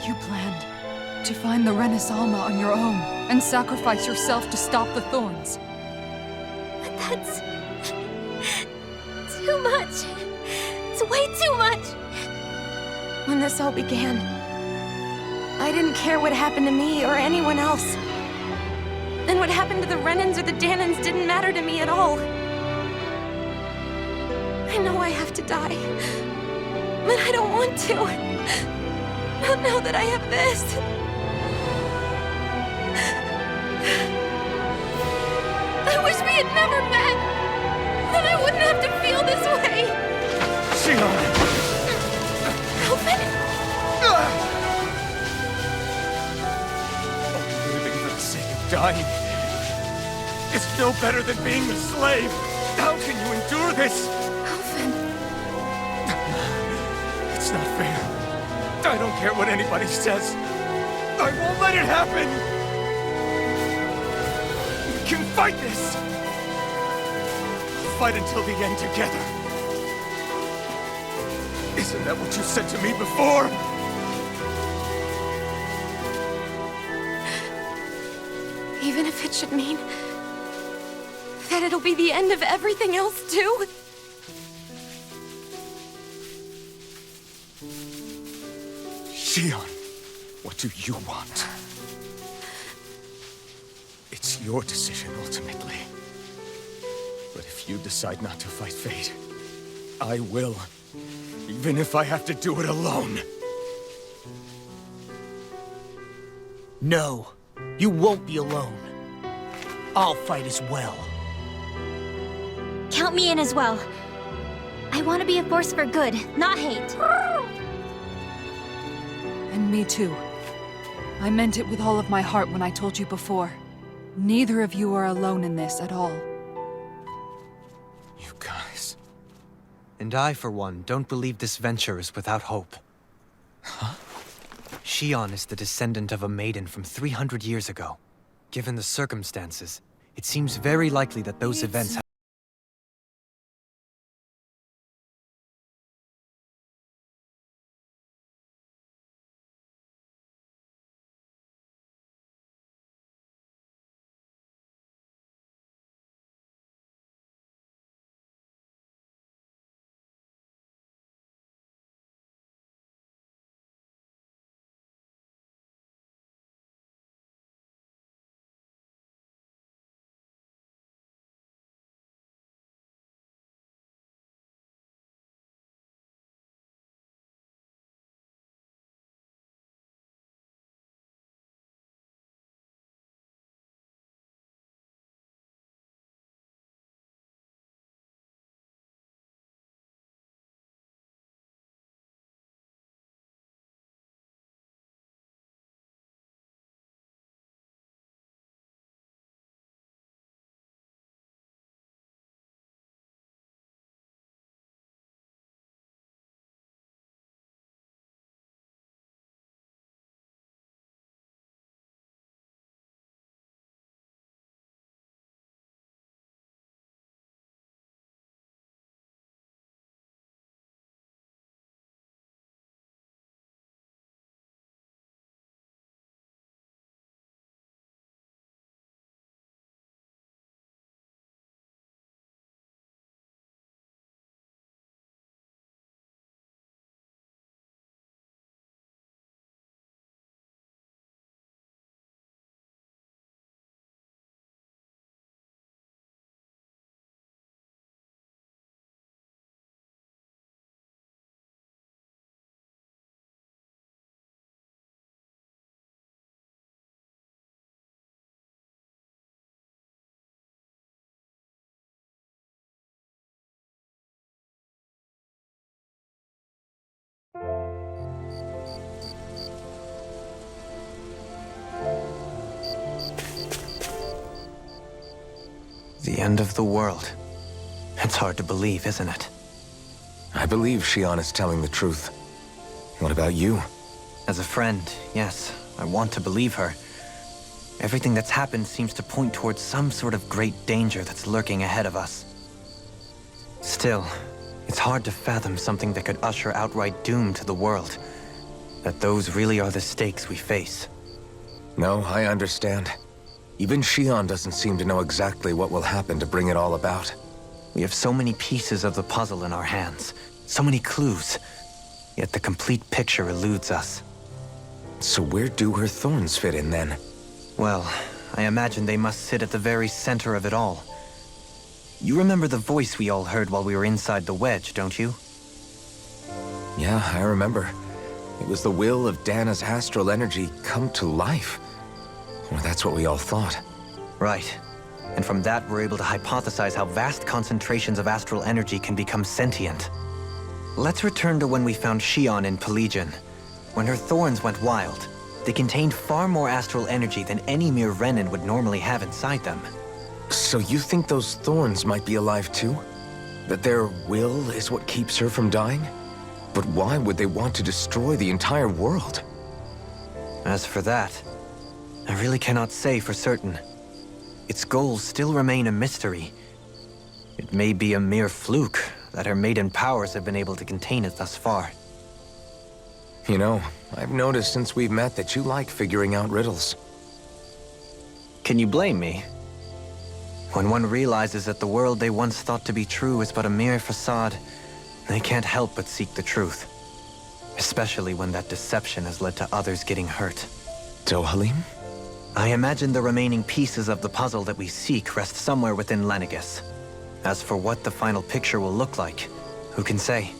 You planned to find the Renis Alma on your own and sacrifice yourself to stop the thorns. But that's too much. It's way too much. when this all began, I didn't care what happened to me or anyone else. And what happened to the Renans or the Danans didn't matter to me at all. I know I have to die, but I don't want to. Not now that I have this. I wish we had never met. Then I wouldn't have to feel this way. Shion! Alvin? Living for the sake of dying is no better than being a slave. How can you endure this? Alvin. It's not fair. I don't care what anybody says. I won't let it happen. We can fight this. Fight until the end together. Isn't that what you said to me before? Even if it should mean that it'll be the end of everything else, too? Shion, what do you want? It's your decision, ultimately. But if you decide not to fight fate, I will. Even if I have to do it alone. No, you won't be alone. I'll fight as well. Count me in as well. I want to be a force for good, not hate. And me too. I meant it with all of my heart when I told you before. Neither of you are alone in this at all. You guys... And I, for one, don't believe this venture is without hope. Huh? Shion is the descendant of a maiden from 300 years ago. Given the circumstances, it seems very likely that those events The end of the world. It's hard to believe, isn't it? I believe Shion is telling the truth. What about you? As a friend, yes, I want to believe her. Everything that's happened seems to point towards some sort of great danger that's lurking ahead of us. Still, it's hard to fathom something that could usher outright doom to the world. That those really are the stakes we face. No, I understand. Even Shion doesn't seem to know exactly what will happen to bring it all about. We have so many pieces of the puzzle in our hands, so many clues, yet the complete picture eludes us. So where do her thorns fit in then? Well, I imagine they must sit at the very center of it all. You remember the voice we all heard while we were inside the wedge, don't you? Yeah, I remember. It was the will of Dana's astral energy come to life. Or that's what we all thought. Right. And from that, we're able to hypothesize how vast concentrations of astral energy can become sentient. Let's return to when we found Shion in Pelegion. When her thorns went wild, they contained far more astral energy than any mere Renin would normally have inside them. So you think those thorns might be alive too? That their will is what keeps her from dying? But why would they want to destroy the entire world? As for that, I really cannot say for certain. Its goals still remain a mystery. It may be a mere fluke that her maiden powers have been able to contain it thus far. You know, I've noticed since we've met that you like figuring out riddles. Can you blame me? When one realizes that the world they once thought to be true is but a mere facade, they can't help but seek the truth. Especially when that deception has led to others getting hurt. Dohalim? I imagine the remaining pieces of the puzzle that we seek rest somewhere within Lenegis. As for what the final picture will look like, who can say?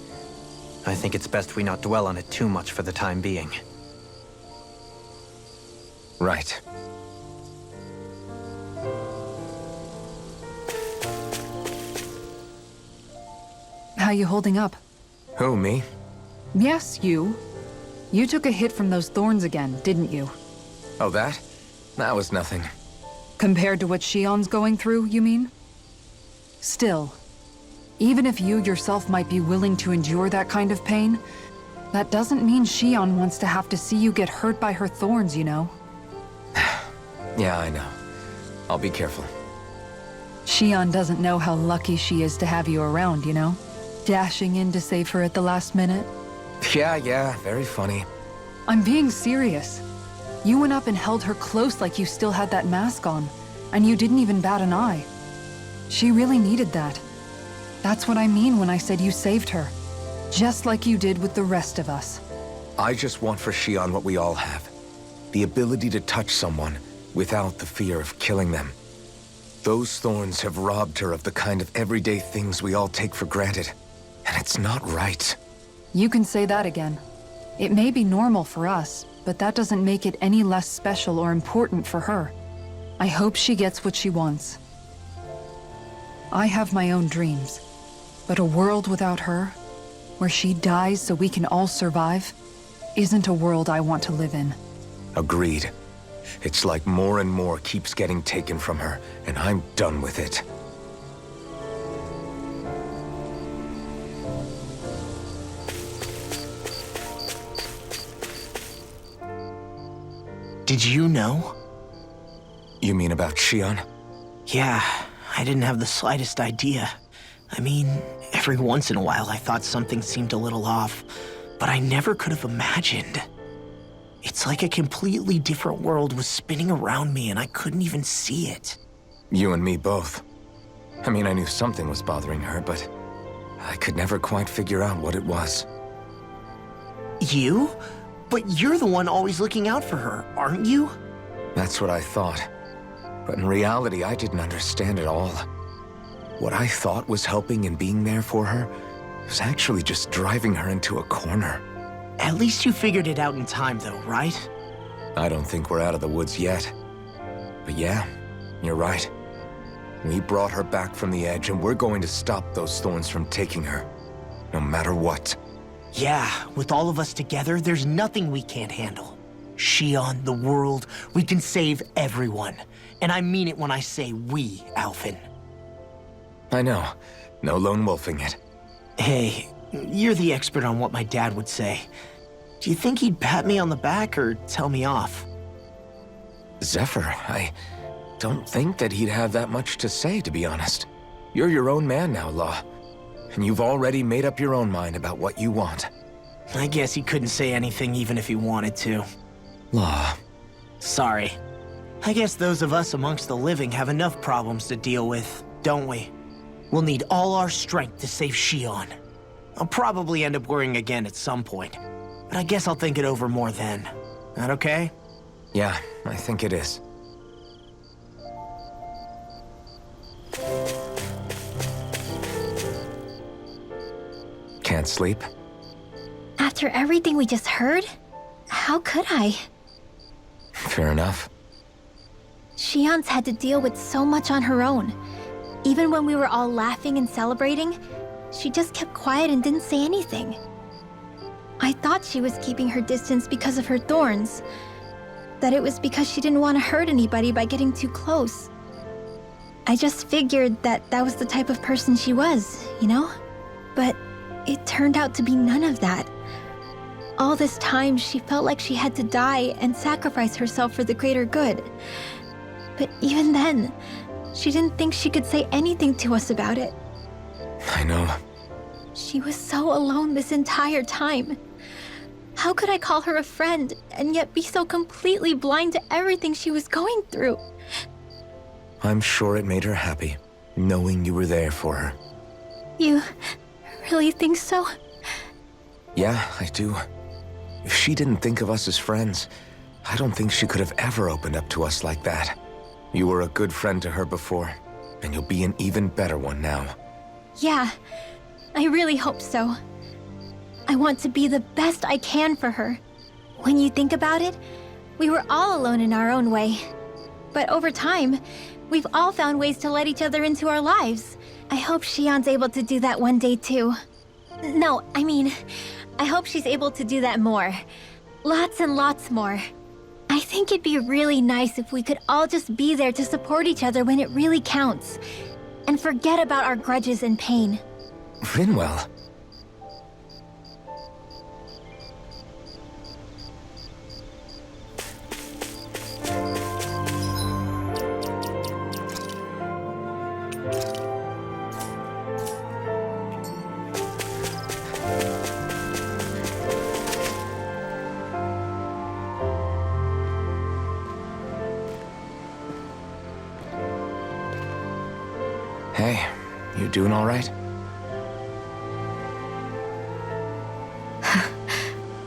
I think it's best we not dwell on it too much for the time being. Right. How you holding up? Who, me? Yes, you. You took a hit from those thorns again, didn't you? Oh, that? That was nothing. Compared to what Shion's going through, you mean? Still, even if you yourself might be willing to endure that kind of pain, that doesn't mean Shion wants to have to see you get hurt by her thorns, you know? Yeah, I know. I'll be careful. Shion doesn't know how lucky she is to have you around, you know? Dashing in to save her at the last minute. Yeah, very funny. I'm being serious. You went up and held her close like you still had that mask on, and you didn't even bat an eye. She really needed that. That's what I mean when I said you saved her. Just like you did with the rest of us. I just want for Shion what we all have. The ability to touch someone without the fear of killing them. Those thorns have robbed her of the kind of everyday things we all take for granted. And it's not right. You can say that again. It may be normal for us, but that doesn't make it any less special or important for her. I hope she gets what she wants. I have my own dreams, but a world without her, where she dies so we can all survive, isn't a world I want to live in. Agreed. It's like more and more keeps getting taken from her, and I'm done with it. Did you know? You mean about Shion? Yeah, I didn't have the slightest idea. I mean, every once in a while I thought something seemed a little off, but I never could have imagined. It's like a completely different world was spinning around me and I couldn't even see it. You and me both. I mean, I knew something was bothering her, but I could never quite figure out what it was. You? But you're the one always looking out for her, aren't you? That's what I thought. But in reality, I didn't understand it all. What I thought was helping and being there for her was actually just driving her into a corner. At least you figured it out in time, though, right? I don't think we're out of the woods yet. But yeah, you're right. We brought her back from the edge, and we're going to stop those thorns from taking her, no matter what. Yeah, with all of us together, there's nothing we can't handle. Shion, the world, we can save everyone. And I mean it when I say we, Alphen. I know. No lone wolfing it. Hey, you're the expert on what my dad would say. Do you think he'd pat me on the back or tell me off? Zephyr, I don't think that he'd have that much to say, to be honest. You're your own man now, Law. And you've already made up your own mind about what you want. I guess he couldn't say anything even if he wanted to. Law. Sorry. I guess those of us amongst the living have enough problems to deal with, don't we? We'll need all our strength to save Shion. I'll probably end up worrying again at some point, but I guess I'll think it over more then. That okay? Yeah, I think it is. Can't sleep? After everything we just heard, how could I? Fair enough. Shion's had to deal with so much on her own. Even when we were all laughing and celebrating, she just kept quiet and didn't say anything. I thought she was keeping her distance because of her thorns. That it was because she didn't want to hurt anybody by getting too close. I just figured that that was the type of person she was, you know? But it turned out to be none of that. All this time, she felt like she had to die and sacrifice herself for the greater good. But even then, she didn't think she could say anything to us about it. I know. She was so alone this entire time. How could I call her a friend and yet be so completely blind to everything she was going through? I'm sure it made her happy, knowing you were there for her. You really think so? Yeah, I do. If she didn't think of us as friends, I don't think she could have ever opened up to us like that. You were a good friend to her before, and you'll be an even better one now. Yeah, I really hope so. I want to be the best I can for her. When you think about it, we were all alone in our own way. But over time, we've all found ways to let each other into our lives. I hope Shion's able to do that one day too. No, I mean, I hope she's able to do that more. Lots and lots more. I think it'd be really nice if we could all just be there to support each other when it really counts. And forget about our grudges and pain. Rinwell. Hey, you doing all right?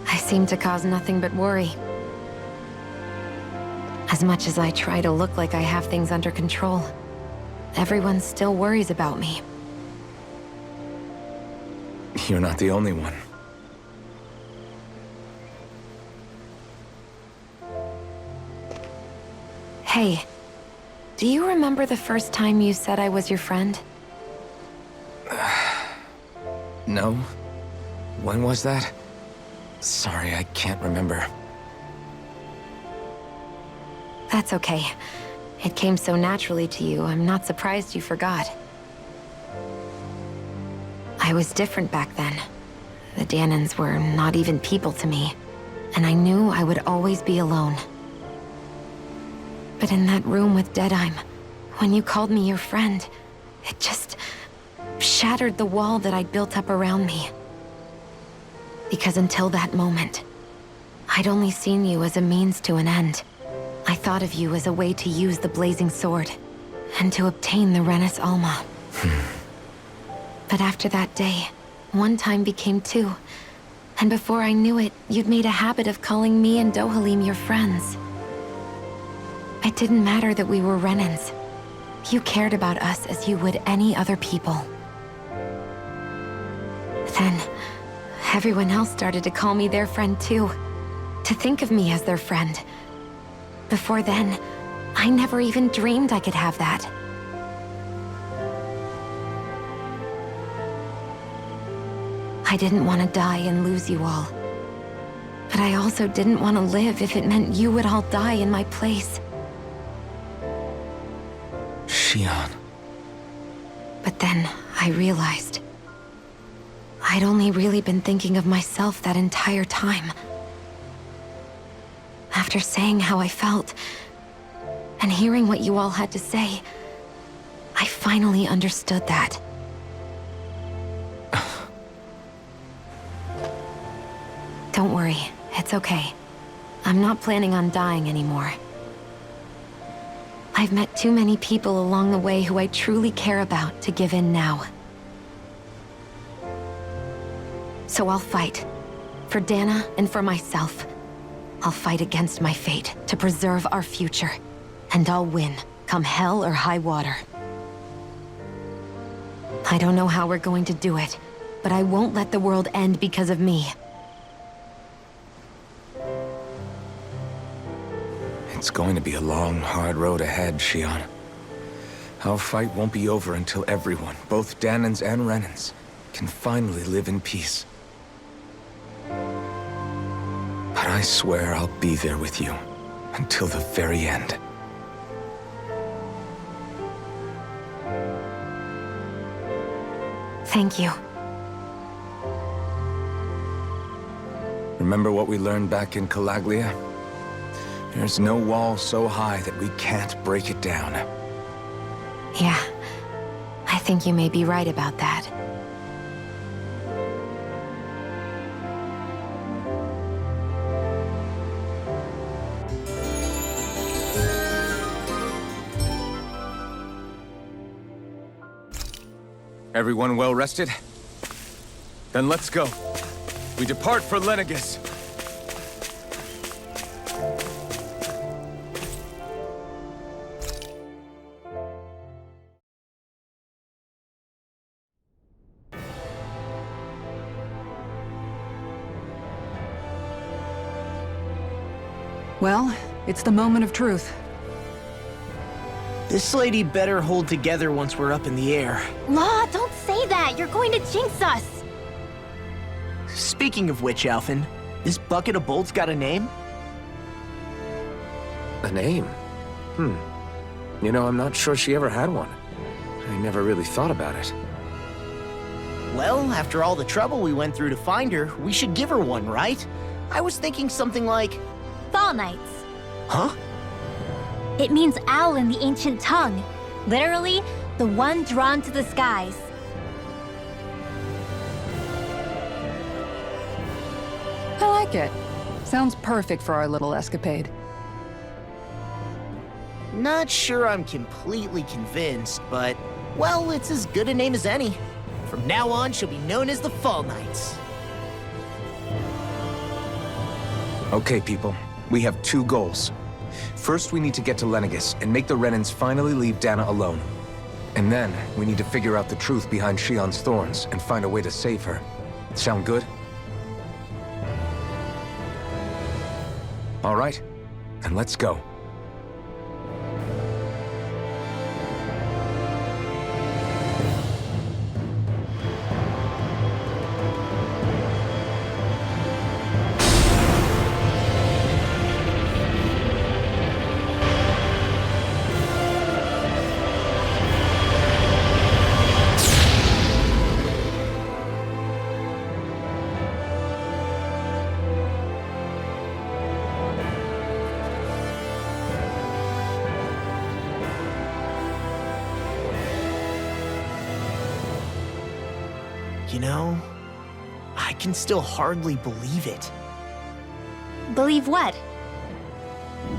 I seem to cause nothing but worry. As much as I try to look like I have things under control, everyone still worries about me. You're not the only one. Hey, do you remember the first time you said I was your friend? No? When was that? Sorry, I can't remember. That's okay. It came so naturally to you, I'm not surprised you forgot. I was different back then. The Danans were not even people to me, and I knew I would always be alone. But in that room with Deadeye, when you called me your friend, it just shattered the wall that I'd built up around me. Because until that moment, I'd only seen you as a means to an end. I thought of you as a way to use the blazing sword, and to obtain the Renis Alma. But after that day, one time became two, and before I knew it, you'd made a habit of calling me and Dohalim your friends. It didn't matter that we were Renins. You cared about us as you would any other people. Then, everyone else started to call me their friend too. To think of me as their friend. Before then, I never even dreamed I could have that. I didn't want to die and lose you all. But I also didn't want to live if it meant you would all die in my place. Shion. But Then I realized I'd only really been thinking of myself that entire time. After saying how I felt, and hearing what you all had to say, I finally understood that. Don't worry, it's okay. I'm not planning on dying anymore. I've met too many people along the way who I truly care about to give in now. So I'll fight. For Dana and for myself. I'll fight against my fate to preserve our future. And I'll win, come hell or high water. I don't know how we're going to do it, but I won't let the world end because of me. It's going to be a long, hard road ahead, Shion. Our fight won't be over until everyone, both Danans and Renans, can finally live in peace. But I swear I'll be there with you until the very end. Thank you. Remember what we learned back in Calaglia? There's no wall so high that we can't break it down. Yeah, I think you may be right about that. Everyone well rested? Then let's go. We depart for Lenegis. Well, it's the moment of truth. This lady better hold together once we're up in the air. Law, don't say that! You're going to jinx us! Speaking of which, Alphen, this bucket of bolts got a name? A name? You know, I'm not sure she ever had one. I never really thought about it. Well, after all the trouble we went through to find her, we should give her one, right? I was thinking something like... Fall Knights. Huh? It means owl in the ancient tongue. Literally, the one drawn to the skies. I like it. Sounds perfect for our little escapade. Not sure I'm completely convinced, but... well, it's as good a name as any. From now on, she'll be known as the Fall Knights. Okay, people. We have two goals. First, we need to get to Lenegis and make the Renans finally leave Dana alone. And then, we need to figure out the truth behind Shion's thorns and find a way to save her. Sound good? All right, then let's go. You know, I can still hardly believe it. Believe what?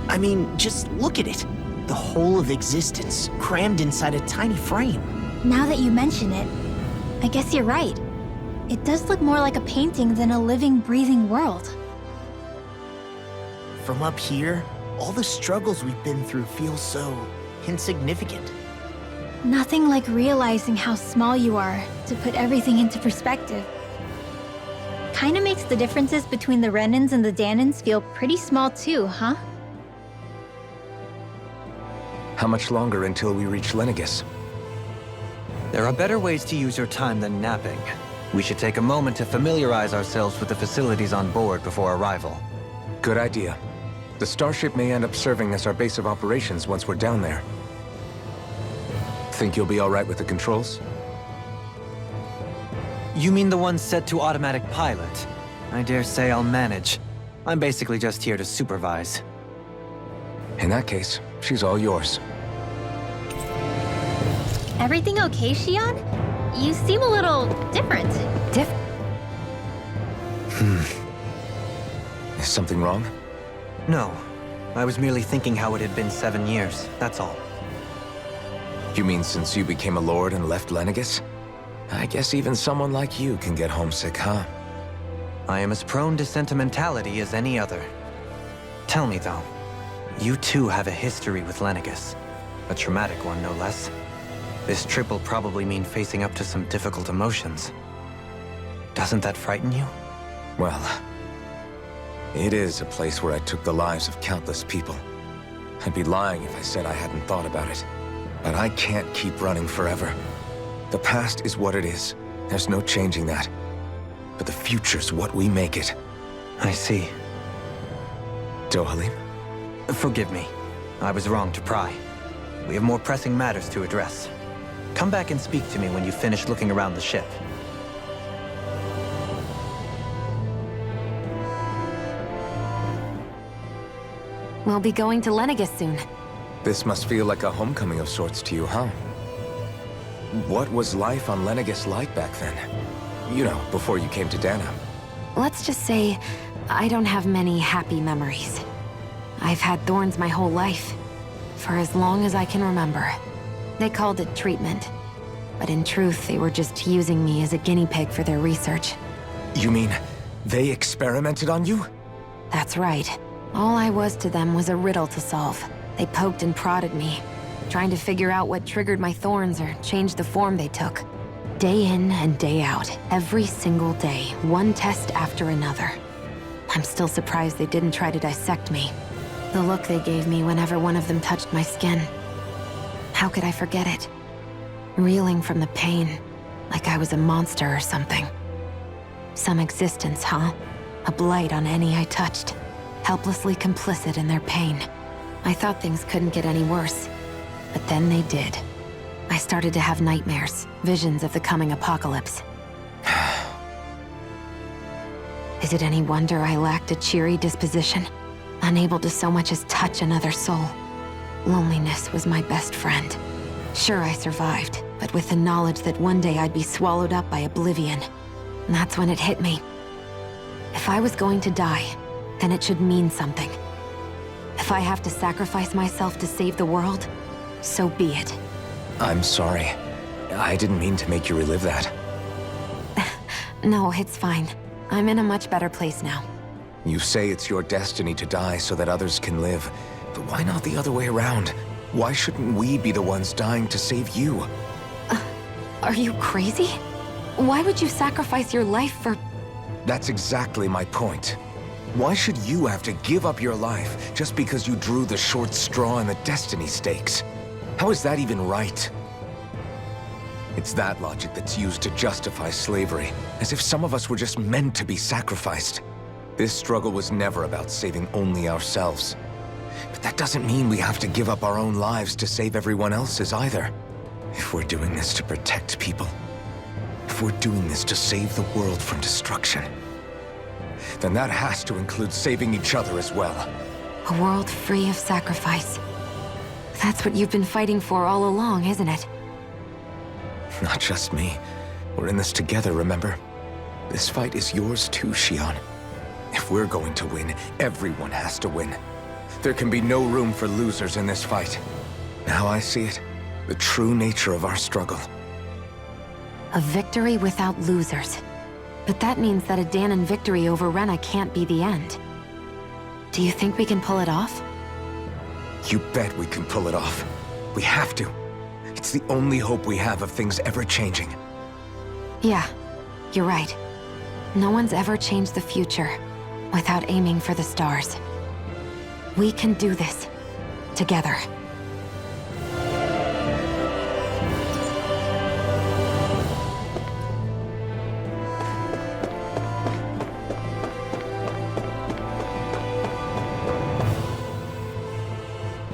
I mean, just look at it. The whole of existence, crammed inside a tiny frame. Now that you mention it, I guess you're right. It does look more like a painting than a living, breathing world. From up here, all the struggles we've been through feel so insignificant. Nothing like realizing how small you are to put everything into perspective. Kinda makes the differences between the Renans and the Danans feel pretty small too, huh? How much longer until we reach Lenegis? There are better ways to use your time than napping. We should take a moment to familiarize ourselves with the facilities on board before arrival. Good idea. The starship may end up serving as our base of operations once we're down there. Think you'll be all right with the controls? You mean the one set to automatic pilot? I dare say I'll manage. I'm basically just here to supervise. In that case, she's all yours. Everything okay, Shion? You seem a little different. Is something wrong? No. I was merely thinking how it had been 7 years, that's all. You mean since you became a lord and left Lenegis? I guess even someone like you can get homesick, huh? I am as prone to sentimentality as any other. Tell me, though, you too have a history with Lenegis. A traumatic one, no less. This trip will probably mean facing up to some difficult emotions. Doesn't that frighten you? Well, it is a place where I took the lives of countless people. I'd be lying if I said I hadn't thought about it. But I can't keep running forever. The past is what it is. There's no changing that. But the future's what we make it. I see. Dohalim? Forgive me. I was wrong to pry. We have more pressing matters to address. Come back and speak to me when you finish looking around the ship. We'll be going to Lenegis soon. This must feel like a homecoming of sorts to you, huh? What was life on Lenegis like back then? You know, before you came to Dana. Let's just say, I don't have many happy memories. I've had thorns my whole life, for as long as I can remember. They called it treatment, but in truth, they were just using me as a guinea pig for their research. You mean, they experimented on you? That's right. All I was to them was a riddle to solve. They poked and prodded me, trying to figure out what triggered my thorns or changed the form they took. Day in and day out, every single day, one test after another. I'm still surprised they didn't try to dissect me. The look they gave me whenever one of them touched my skin. How could I forget it? Reeling from the pain, like I was a monster or something. Some existence, huh? A blight on any I touched. Helplessly complicit in their pain. I thought things couldn't get any worse, but then they did. I started to have nightmares, visions of the coming apocalypse. Is it any wonder I lacked a cheery disposition? Unable to so much as touch another soul. Loneliness was my best friend. Sure, I survived, but with the knowledge that one day I'd be swallowed up by oblivion. And that's when it hit me. If I was going to die, then it should mean something. If I have to sacrifice myself to save the world, so be it. I'm sorry. I didn't mean to make you relive that. No, it's fine. I'm in a much better place now. You say it's your destiny to die so that others can live. But why not the other way around? Why shouldn't we be the ones dying to save you? Are you crazy? Why would you sacrifice your life for... That's exactly my point. Why should you have to give up your life just because you drew the short straw in the destiny stakes? How is that even right? It's that logic that's used to justify slavery, as if some of us were just meant to be sacrificed. This struggle was never about saving only ourselves. But that doesn't mean we have to give up our own lives to save everyone else's either. If we're doing this to protect people, if we're doing this to save the world from destruction, then that has to include saving each other as well. A world free of sacrifice. That's what you've been fighting for all along, isn't it? Not just me. We're in this together, remember? This fight is yours too, Shion. If we're going to win, everyone has to win. There can be no room for losers in this fight. Now I see it. The true nature of our struggle. A victory without losers. But that means that a Danon victory over Rena can't be the end. Do you think we can pull it off? You bet we can pull it off. We have to. It's the only hope we have of things ever changing. Yeah, you're right. No one's ever changed the future without aiming for the stars. We can do this. Together.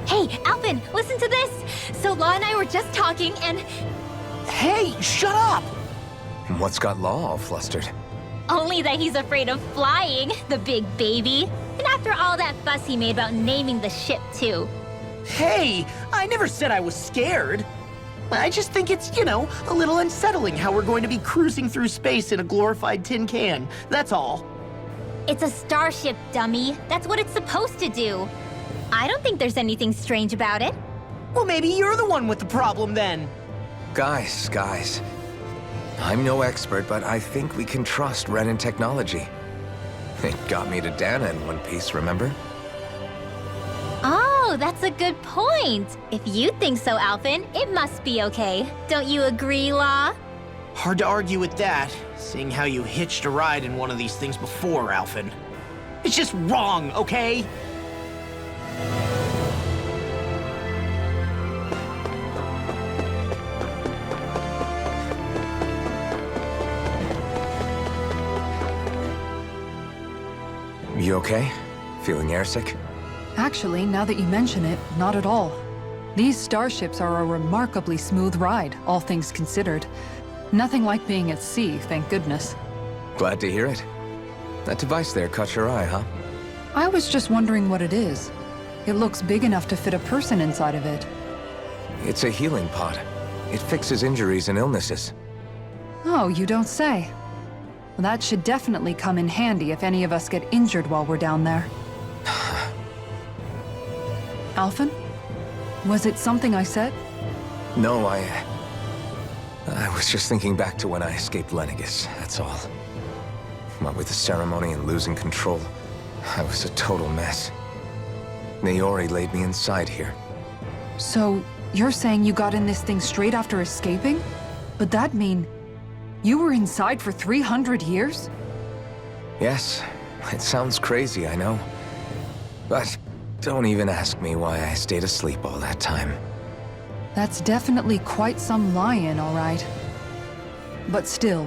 Hey, Alvin, listen to this! So Law and I were just talking and... Hey, shut up! What's got Law all flustered? Only that he's afraid of flying, the big baby. And after all that fuss he made about naming the ship, too. Hey, I never said I was scared. I just think it's, a little unsettling how we're going to be cruising through space in a glorified tin can. That's all. It's a starship, dummy. That's what it's supposed to do. I don't think there's anything strange about it. Well, maybe you're the one with the problem then. Guys. I'm no expert, but I think we can trust Renan technology. It got me to Dana in one piece, remember? Oh, that's a good point. If you think so, Alphen, it must be okay. Don't you agree, Law? Hard to argue with that, seeing how you hitched a ride in one of these things before, Alphen. It's just wrong, okay? You okay? Feeling airsick? Actually, now that you mention it, not at all. These starships are a remarkably smooth ride, all things considered. Nothing like being at sea, thank goodness. Glad to hear it. That device there caught your eye, huh? I was just wondering what it is. It looks big enough to fit a person inside of it. It's a healing pod. It fixes injuries and illnesses. Oh, you don't say. Well, that should definitely come in handy if any of us get injured while we're down there. Alphen? Was it something I said? No, I was just thinking back to when I escaped Lenegis, that's all. What with the ceremony and losing control, I was a total mess. Naori laid me inside here. So, you're saying you got in this thing straight after escaping? But that'd mean you were inside for 300 years? Yes, it sounds crazy, I know. But don't even ask me why I stayed asleep all that time. That's definitely quite some lie-in, all right. But still,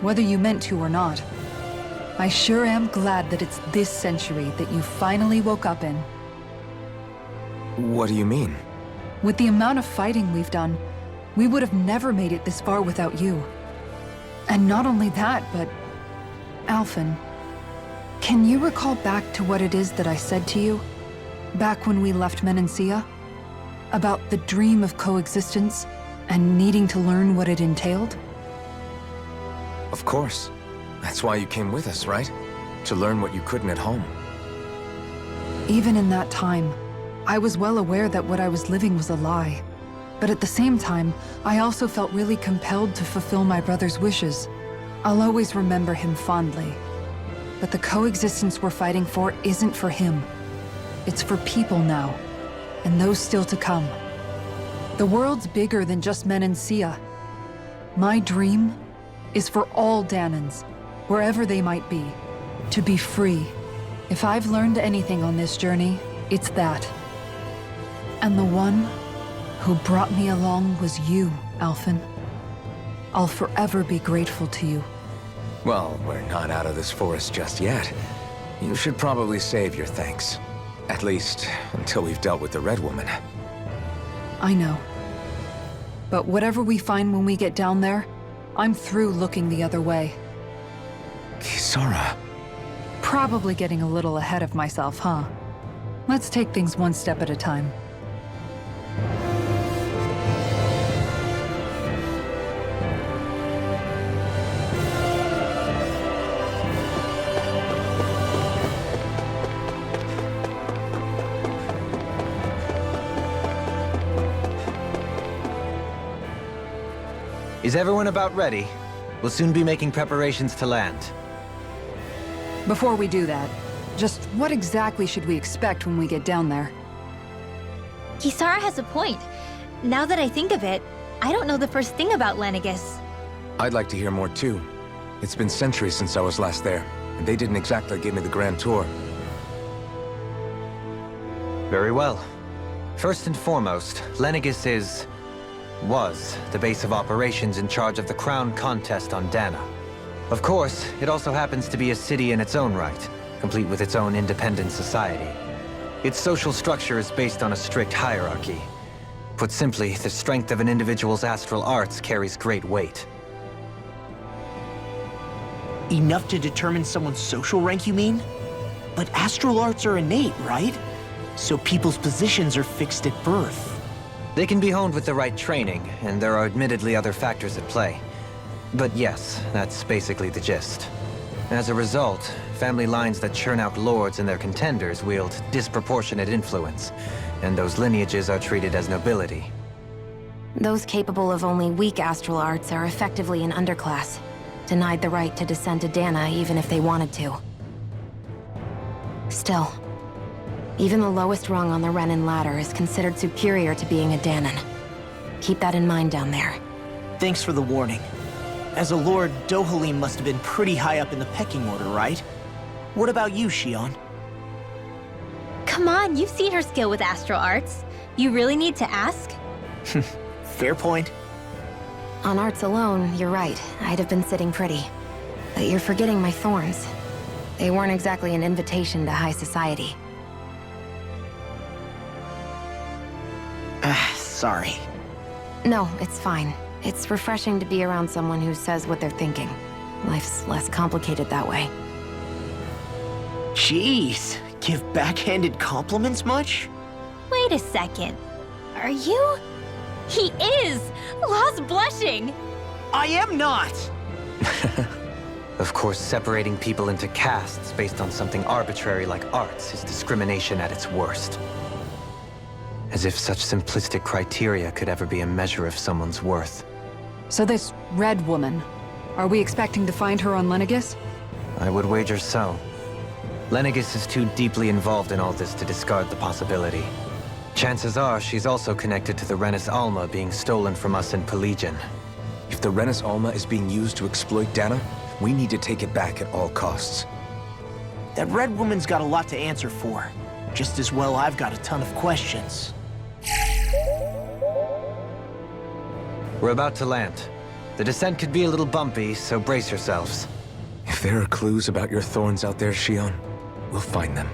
whether you meant to or not, I sure am glad that it's this century that you finally woke up in. What do you mean? With the amount of fighting we've done, we would have never made it this far without you. And not only that, but... Alphen, can you recall back to what it is that I said to you? Back when we left Menancia? About the dream of coexistence, and needing to learn what it entailed? Of course. That's why you came with us, right? To learn what you couldn't at home. Even in that time, I was well aware that what I was living was a lie. But at the same time, I also felt really compelled to fulfill my brother's wishes. I'll always remember him fondly. But the coexistence we're fighting for isn't for him. It's for people now, and those still to come. The world's bigger than just Menancia. My dream is for all Danans, wherever they might be, to be free. If I've learned anything on this journey, it's that. And the one who brought me along was you, Alphen. I'll forever be grateful to you. Well, we're not out of this forest just yet. You should probably save your thanks. At least, until we've dealt with the Red Woman. I know. But whatever we find when we get down there, I'm through looking the other way. Kisara. Probably getting a little ahead of myself, huh? Let's take things one step at a time. Is everyone about ready? We'll soon be making preparations to land. Before we do that, just what exactly should we expect when we get down there? Kisara has a point. Now that I think of it, I don't know the first thing about Lenegis. I'd like to hear more too. It's been centuries since I was last there, and they didn't exactly give me the grand tour. Very well. First and foremost, Lenegis was the base of operations in charge of the crown contest on Dana. Of course, it also happens to be a city in its own right, complete with its own independent society. Its social structure is based on a strict hierarchy. Put simply, the strength of an individual's astral arts carries great weight. Enough to determine someone's social rank, you mean? But astral arts are innate, right? So people's positions are fixed at birth. They can be honed with the right training, and there are admittedly other factors at play. But yes, that's basically the gist. As a result, family lines that churn out lords and their contenders wield disproportionate influence, and those lineages are treated as nobility. Those capable of only weak astral arts are effectively an underclass, denied the right to descend to Dana even if they wanted to. Still, even the lowest rung on the Renin ladder is considered superior to being a Danon. Keep that in mind down there. Thanks for the warning. As a lord, Dohalim must have been pretty high up in the pecking order, right? What about you, Shion? Come on, you've seen her skill with astral arts. You really need to ask? Fair point. On arts alone, you're right. I'd have been sitting pretty. But you're forgetting my thorns. They weren't exactly an invitation to high society. Sorry. No, it's fine. It's refreshing to be around someone who says what they're thinking. Life's less complicated that way. Jeez, give backhanded compliments much? Wait a second. Are you? He is! Law's blushing! I am not! Of course, separating people into castes based on something arbitrary like arts is discrimination at its worst. As if such simplistic criteria could ever be a measure of someone's worth. So this Red Woman, are we expecting to find her on Lenegis? I would wager so. Lenegis is too deeply involved in all this to discard the possibility. Chances are she's also connected to the Renis Alma being stolen from us in Pelegion. If the Renis Alma is being used to exploit Dana, we need to take it back at all costs. That Red Woman's got a lot to answer for. Just as well I've got a ton of questions. We're about to land. The descent could be a little bumpy, so brace yourselves. If there are clues about your thorns out there, Shion, we'll find them.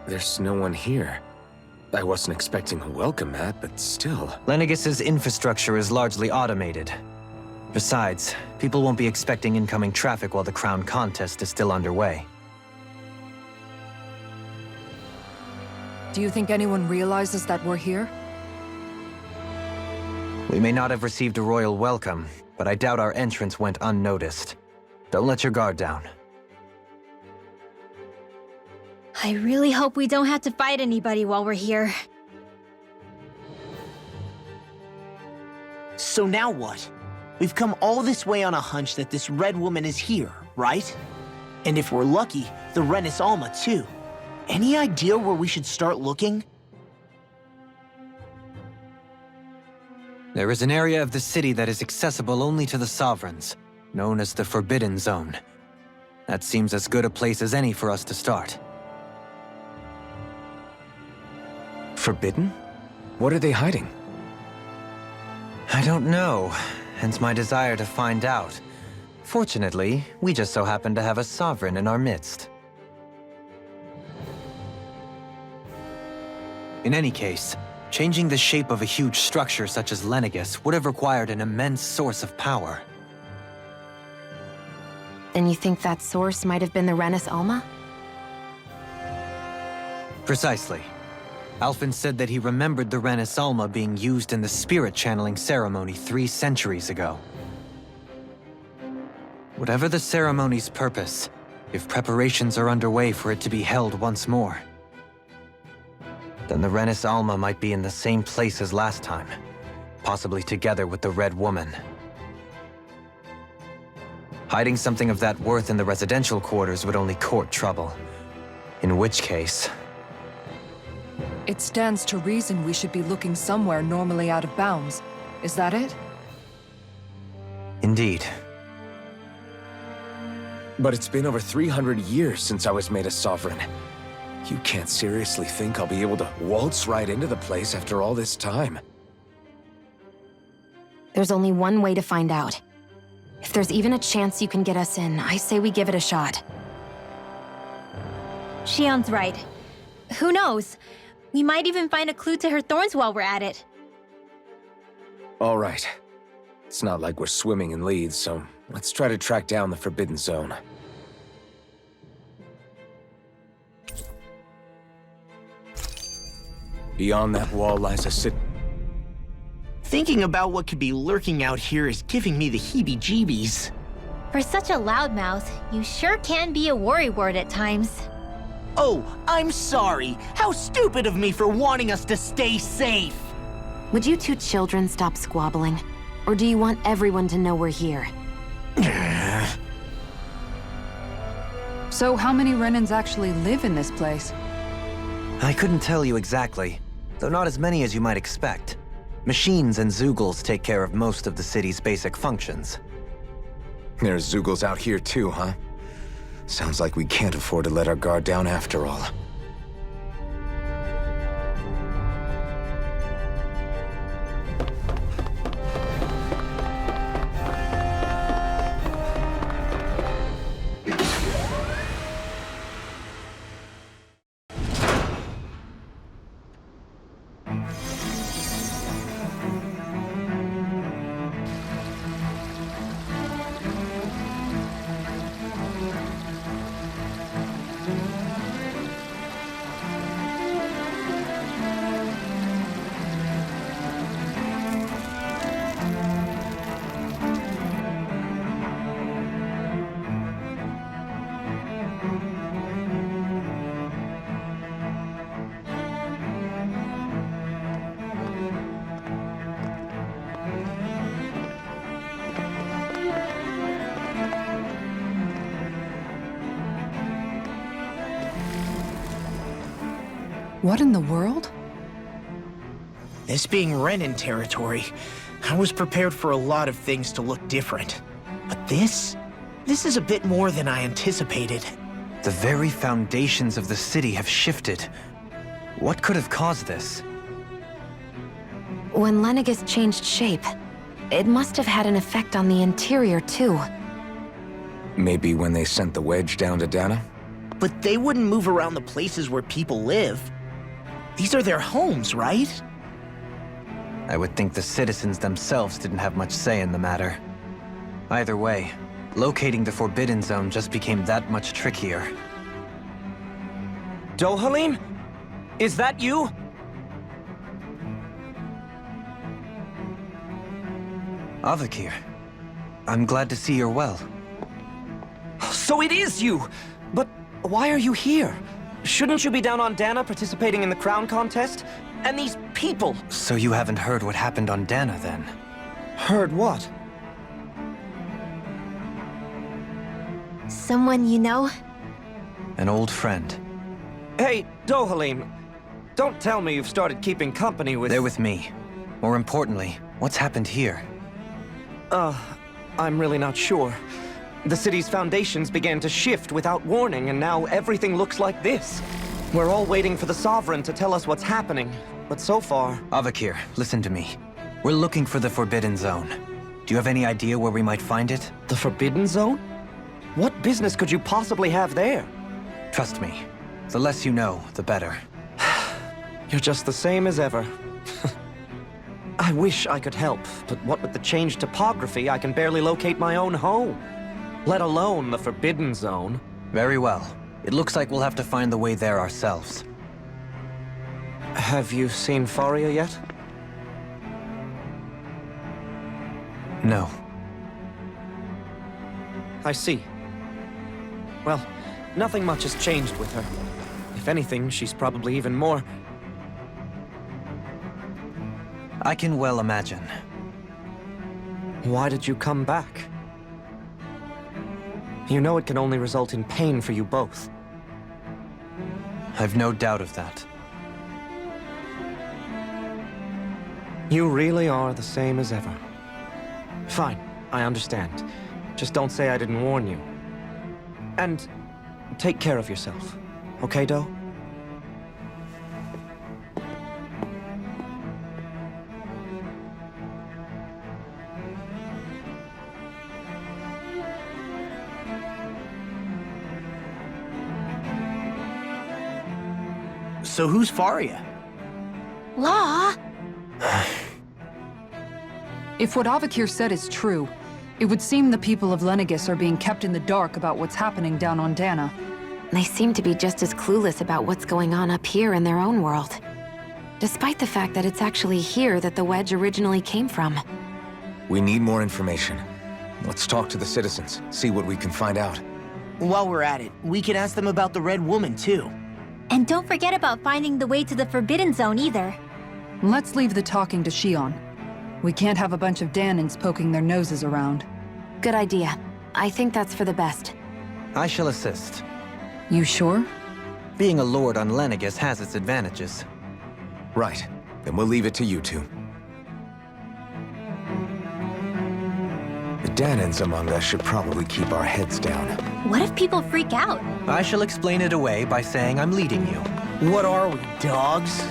There's no one here. I wasn't expecting a welcome mat, but still. Lenegis's infrastructure is largely automated. Besides, people won't be expecting incoming traffic while the crown contest is still underway. Do you think anyone realizes that we're here? We may not have received a royal welcome, but I doubt our entrance went unnoticed. Don't let your guard down. I really hope we don't have to fight anybody while we're here. So now what? We've come all this way on a hunch that this Red Woman is here, right? And if we're lucky, the Renis Alma too. Any idea where we should start looking? There is an area of the city that is accessible only to the Sovereigns, known as the Forbidden Zone. That seems as good a place as any for us to start. Forbidden? What are they hiding? I don't know, hence my desire to find out. Fortunately, we just so happen to have a Sovereign in our midst. In any case, changing the shape of a huge structure such as Lenegis would have required an immense source of power. Then you think that source might have been the Renis Alma? Precisely. Alphen said that he remembered the Renis Alma being used in the spirit channeling ceremony 3 centuries ago. Whatever the ceremony's purpose, if preparations are underway for it to be held once more, then the Renis Alma might be in the same place as last time, possibly together with the Red Woman. Hiding something of that worth in the residential quarters would only court trouble. In which case... It stands to reason we should be looking somewhere normally out of bounds. Is that it? Indeed. But it's been over 300 years since I was made a sovereign. You can't seriously think I'll be able to waltz right into the place after all this time. There's only one way to find out. If there's even a chance you can get us in, I say we give it a shot. Shion's right. Who knows? We might even find a clue to her thorns while we're at it. All right. It's not like we're swimming in leads, so let's try to track down the Forbidden Zone. Beyond that wall lies a city. Thinking about what could be lurking out here is giving me the heebie-jeebies. For such a loudmouth, you sure can be a worrywart at times. Oh, I'm sorry. How stupid of me for wanting us to stay safe. Would you two children stop squabbling? Or do you want everyone to know we're here? So how many Renans actually live in this place? I couldn't tell you exactly, though not as many as you might expect. Machines and Zeugles take care of most of the city's basic functions. There's Zeugles out here too, huh? Sounds like we can't afford to let our guard down after all. What in the world? This being Renan territory, I was prepared for a lot of things to look different. But this is a bit more than I anticipated. The very foundations of the city have shifted. What could have caused this? When Lenegis changed shape, it must have had an effect on the interior too. Maybe when they sent the wedge down to Dana? But they wouldn't move around the places where people live. These are their homes, right? I would think the citizens themselves didn't have much say in the matter. Either way, locating the Forbidden Zone just became that much trickier. Dohalim? Is that you? Avakir, I'm glad to see you're well. So it is you! But why are you here? Shouldn't you be down on Dana participating in the crown contest? And these people! So you haven't heard what happened on Dana, then? Heard what? Someone you know? An old friend. Hey, Dohalim, don't tell me you've started keeping company with... They're with me. More importantly, what's happened here? I'm really not sure. The city's foundations began to shift without warning, and now everything looks like this. We're all waiting for the Sovereign to tell us what's happening, but so far... Avakir, listen to me. We're looking for the Forbidden Zone. Do you have any idea where we might find it? The Forbidden Zone? What business could you possibly have there? Trust me. The less you know, the better. You're just the same as ever. I wish I could help, but what with the changed topography, I can barely locate my own home. Let alone the Forbidden Zone. Very well. It looks like we'll have to find the way there ourselves. Have you seen Faria yet? No. I see. Well, nothing much has changed with her. If anything, she's probably even more... I can well imagine. Why did you come back? You know it can only result in pain for you both. I've no doubt of that. You really are the same as ever. Fine, I understand. Just don't say I didn't warn you. And take care of yourself. Okay, Do? So who's Faria? Law? If what Avakir said is true, it would seem the people of Lenegis are being kept in the dark about what's happening down on Dana. They seem to be just as clueless about what's going on up here in their own world. Despite the fact that it's actually here that the wedge originally came from. We need more information. Let's talk to the citizens, see what we can find out. While we're at it, we can ask them about the Red Woman, too. And don't forget about finding the way to the Forbidden Zone either. Let's leave the talking to Shion. We can't have a bunch of Danins poking their noses around. Good idea. I think that's for the best. I shall assist. You sure? Being a lord on Lenegis has its advantages. Right. Then we'll leave it to you two. The Danins among us should probably keep our heads down. What if people freak out? I shall explain it away by saying I'm leading you. What are we, dogs?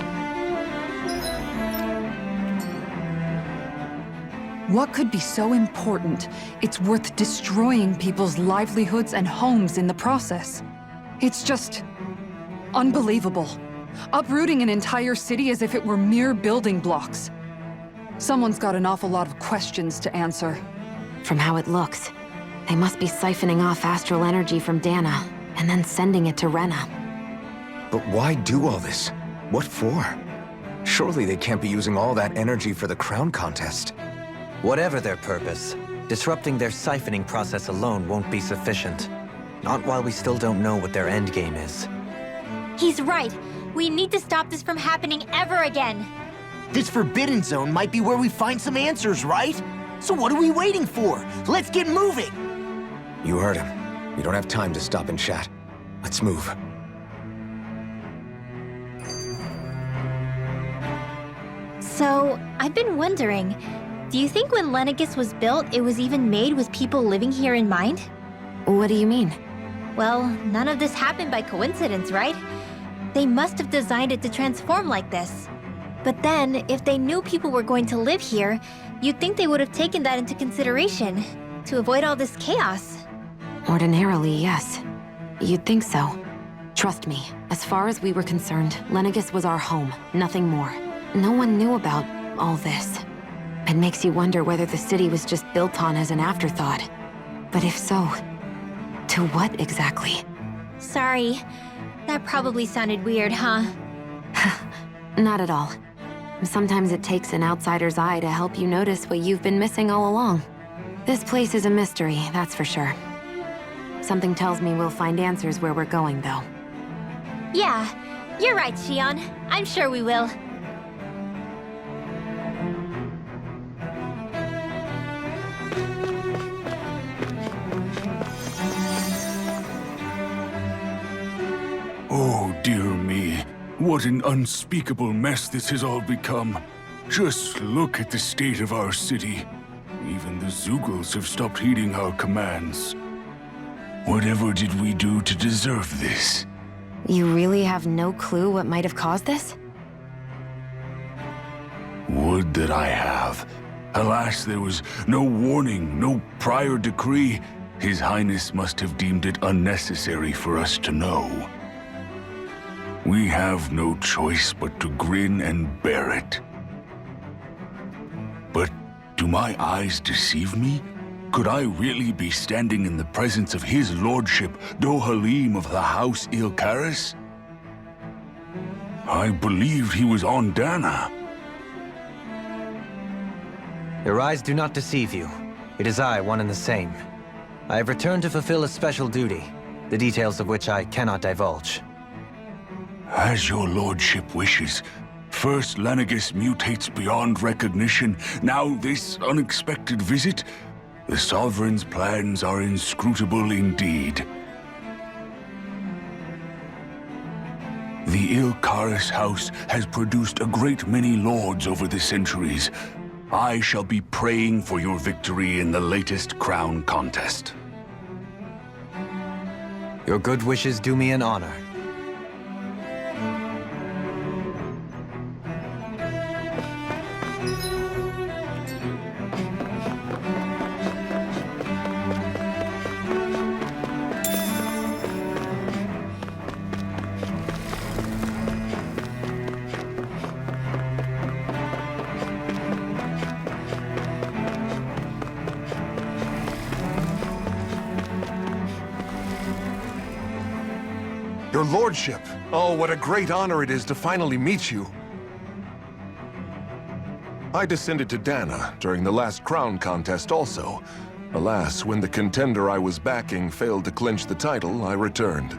What could be so important it's worth destroying people's livelihoods and homes in the process? It's just unbelievable. Uprooting an entire city as if it were mere building blocks. Someone's got an awful lot of questions to answer. From how it looks, they must be siphoning off astral energy from Dana, and then sending it to Rena. But why do all this? What for? Surely they can't be using all that energy for the crown contest. Whatever their purpose, disrupting their siphoning process alone won't be sufficient. Not while we still don't know what their endgame is. He's right. We need to stop this from happening ever again. This Forbidden Zone might be where we find some answers, right? So what are we waiting for? Let's get moving! You heard him. We don't have time to stop and chat. Let's move. So, I've been wondering, do you think when Lenegis was built, it was even made with people living here in mind? What do you mean? Well, none of this happened by coincidence, right? They must have designed it to transform like this. But then, if they knew people were going to live here, you'd think they would have taken that into consideration, to avoid all this chaos. Ordinarily, yes. You'd think so. Trust me, as far as we were concerned, Lenegis was our home, nothing more. No one knew about all this. It makes you wonder whether the city was just built on as an afterthought. But if so, to what exactly? Sorry. That probably sounded weird, huh? Not at all. Sometimes it takes an outsider's eye to help you notice what you've been missing all along. This place is a mystery, that's for sure. Something tells me we'll find answers where we're going, though. Yeah, you're right, Shion. I'm sure we will. Oh, dear me. What an unspeakable mess this has all become. Just look at the state of our city. Even the Zeugles have stopped heeding our commands. Whatever did we do to deserve this? You really have no clue what might have caused this? Would that I have. Alas, there was no warning, no prior decree. His Highness must have deemed it unnecessary for us to know. We have no choice but to grin and bear it. But do my eyes deceive me? Could I really be standing in the presence of his lordship, Dohalim of the House Ilkaris? I believed he was on Dana. Your eyes do not deceive you. It is I, one and the same. I have returned to fulfill a special duty, the details of which I cannot divulge. As your lordship wishes. First Lenegis mutates beyond recognition, now this unexpected visit. The Sovereign's plans are inscrutable indeed. The Ilkaris house has produced a great many lords over the centuries. I shall be praying for your victory in the latest crown contest. Your good wishes do me an honor. Your lordship! Oh, what a great honor it is to finally meet you. I descended to Dana during the last crown contest also. Alas, when the contender I was backing failed to clinch the title, I returned.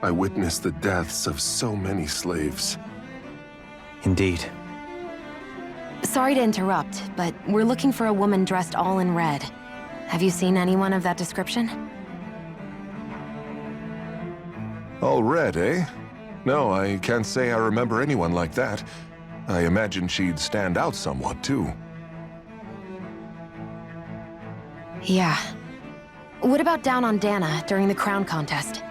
I witnessed the deaths of so many slaves. Indeed. Sorry to interrupt, but we're looking for a woman dressed all in red. Have you seen anyone of that description? All red, eh? No, I can't say I remember anyone like that. I imagine she'd stand out somewhat, too. Yeah. What about down on Dana during the crown contest?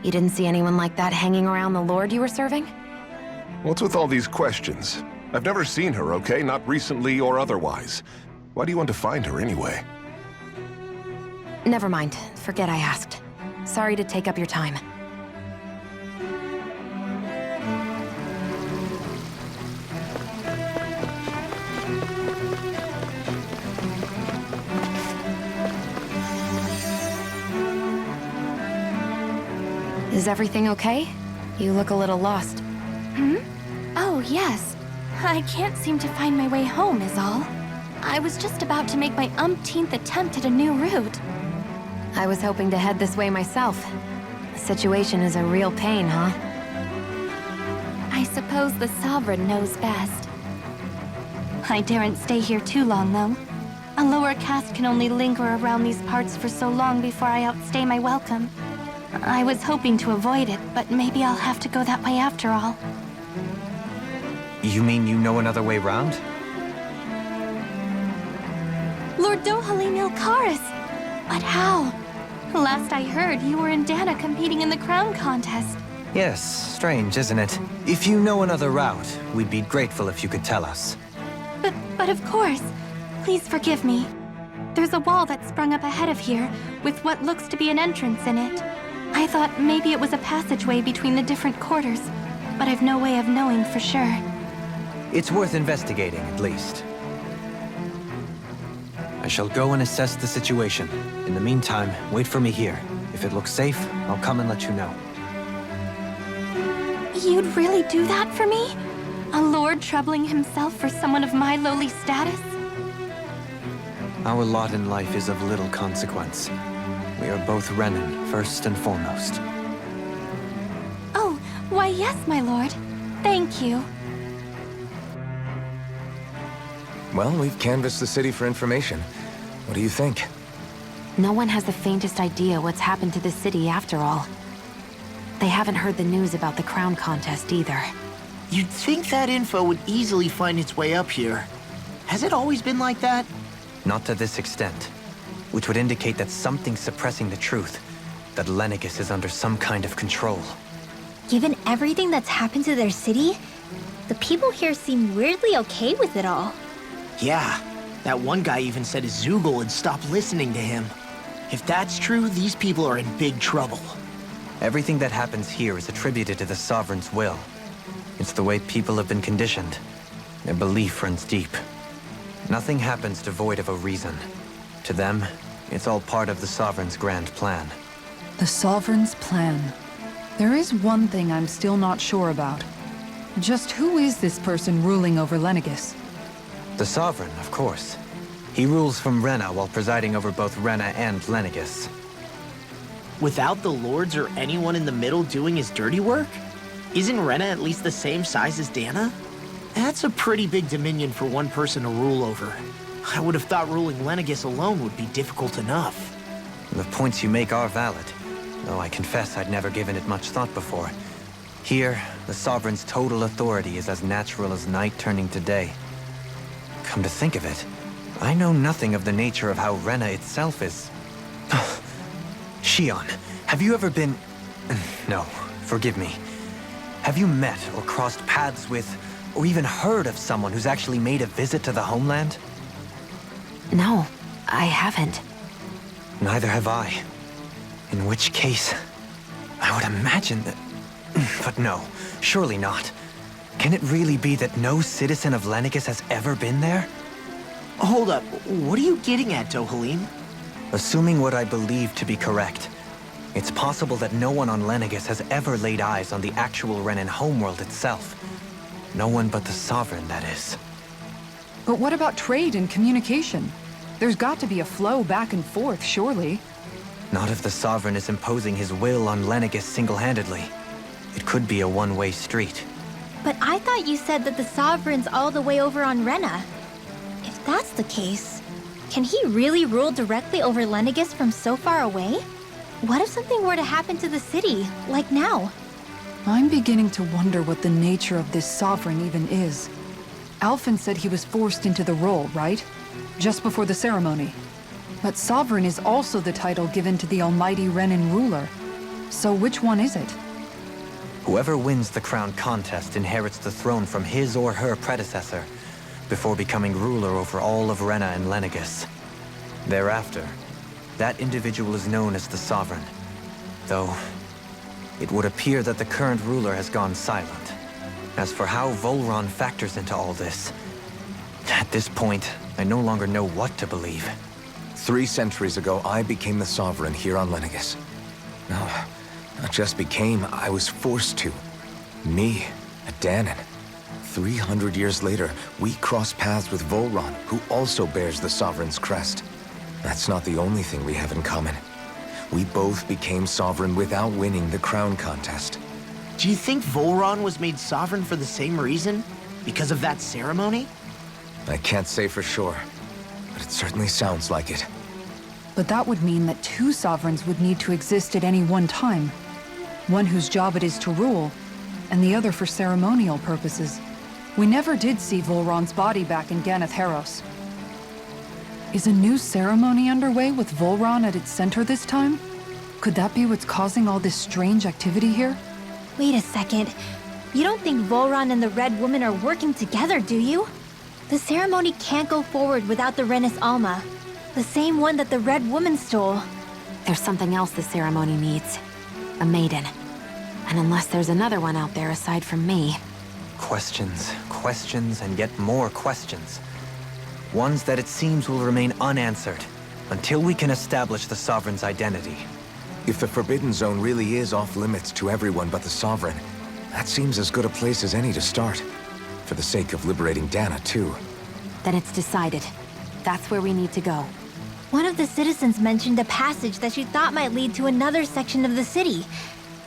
You didn't see anyone like that hanging around the lord you were serving? What's with all these questions? I've never seen her, okay? Not recently or otherwise. Why do you want to find her anyway? Never mind. Forget I asked. Sorry to take up your time. Is everything okay? You look a little lost. Oh, yes. I can't seem to find my way home, is all. I was just about to make my umpteenth attempt at a new route. I was hoping to head this way myself. The situation is a real pain, huh? I suppose the Sovereign knows best. I daren't stay here too long, though. A lower caste can only linger around these parts for so long before I outstay my welcome. I was hoping to avoid it, but maybe I'll have to go that way after all. You mean you know another way round? Lord Dohalim Ilkaris! But how? Last I heard, you were in Dana competing in the crown contest. Yes, strange, isn't it? If you know another route, we'd be grateful if you could tell us. But of course. Please forgive me. There's a wall that sprung up ahead of here, with what looks to be an entrance in it. I thought maybe it was a passageway between the different quarters, but I've no way of knowing for sure. It's worth investigating, at least. I shall go and assess the situation. In the meantime, wait for me here. If it looks safe, I'll come and let you know. You'd really do that for me? A lord troubling himself for someone of my lowly status? Our lot in life is of little consequence. We are both Renan, first and foremost. Oh, why yes, my lord. Thank you. Well, we've canvassed the city for information. What do you think? No one has the faintest idea what's happened to the city after all. They haven't heard the news about the crown contest either. You'd think that info would easily find its way up here. Has it always been like that? Not to this extent. Which would indicate that something's suppressing the truth. That Lenegis is under some kind of control. Given everything that's happened to their city, the people here seem weirdly okay with it all. Yeah, that one guy even said Zoogle had stopped listening to him. If that's true, these people are in big trouble. Everything that happens here is attributed to the Sovereign's will. It's the way people have been conditioned. Their belief runs deep. Nothing happens devoid of a reason. To them, it's all part of the Sovereign's grand plan. The Sovereign's plan. There is one thing I'm still not sure about. Just who is this person ruling over Lenegis? The Sovereign, of course. He rules from Rena while presiding over both Rena and Lenegis. Without the lords or anyone in the middle doing his dirty work? Isn't Rena at least the same size as Dana? That's a pretty big dominion for one person to rule over. I would have thought ruling Lenegis alone would be difficult enough. The points you make are valid, though I confess I'd never given it much thought before. Here, the Sovereign's total authority is as natural as night turning to day. Come to think of it, I know nothing of the nature of how Rena itself is... Shion, Have you ever been... No, forgive me. Have you met or crossed paths with, or even heard of someone who's actually made a visit to the homeland? No, I haven't. Neither have I. In which case, I would imagine that... But no, surely not. Can it really be that no citizen of Lenegis has ever been there? Hold up, what are you getting at, Dohalim? Assuming what I believe to be correct, it's possible that no one on Lenegis has ever laid eyes on the actual Renan homeworld itself. No one but the Sovereign, that is. But what about trade and communication? There's got to be a flow back and forth, surely. Not if the Sovereign is imposing his will on Lenegis single-handedly. It could be a one-way street. But I thought you said that the Sovereign's all the way over on Rena. If that's the case, can he really rule directly over Lenegis from so far away? What if something were to happen to the city, like now? I'm beginning to wonder what the nature of this Sovereign even is. Alphen said he was forced into the role, right? Just before the ceremony. But Sovereign is also the title given to the almighty Renan ruler. So which one is it? Whoever wins the crown contest inherits the throne from his or her predecessor, before becoming ruler over all of Rena and Lenegis. Thereafter, that individual is known as the Sovereign. Though, it would appear that the current ruler has gone silent. As for how Volron factors into all this, at this point, I no longer know what to believe. 3 centuries ago, I became the Sovereign here on Lenegis. No, not just became, I was forced to. Me, a Danon. 300 years later, we cross paths with Volron, who also bears the Sovereign's crest. That's not the only thing we have in common. We both became Sovereign without winning the crown contest. Do you think Volron was made sovereign for the same reason? Because of that ceremony? I can't say for sure, but it certainly sounds like it. But that would mean that 2 Sovereigns would need to exist at any one time. One whose job it is to rule, and the other for ceremonial purposes. We never did see Volron's body back in Ganeth Heros. Is a new ceremony underway with Volron at its center this time? Could that be what's causing all this strange activity here? Wait a second. You don't think Volron and the Red Woman are working together, do you? The ceremony can't go forward without the Renis Alma. The same one that the Red Woman stole. There's something else the ceremony needs. A maiden. And unless there's another one out there aside from me... Questions, questions, and yet more questions. Ones that it seems will remain unanswered, until we can establish the Sovereign's identity. If the Forbidden Zone really is off-limits to everyone but the Sovereign, that seems as good a place as any to start. For the sake of liberating Dana, too. Then it's decided. That's where we need to go. One of the citizens mentioned a passage that she thought might lead to another section of the city.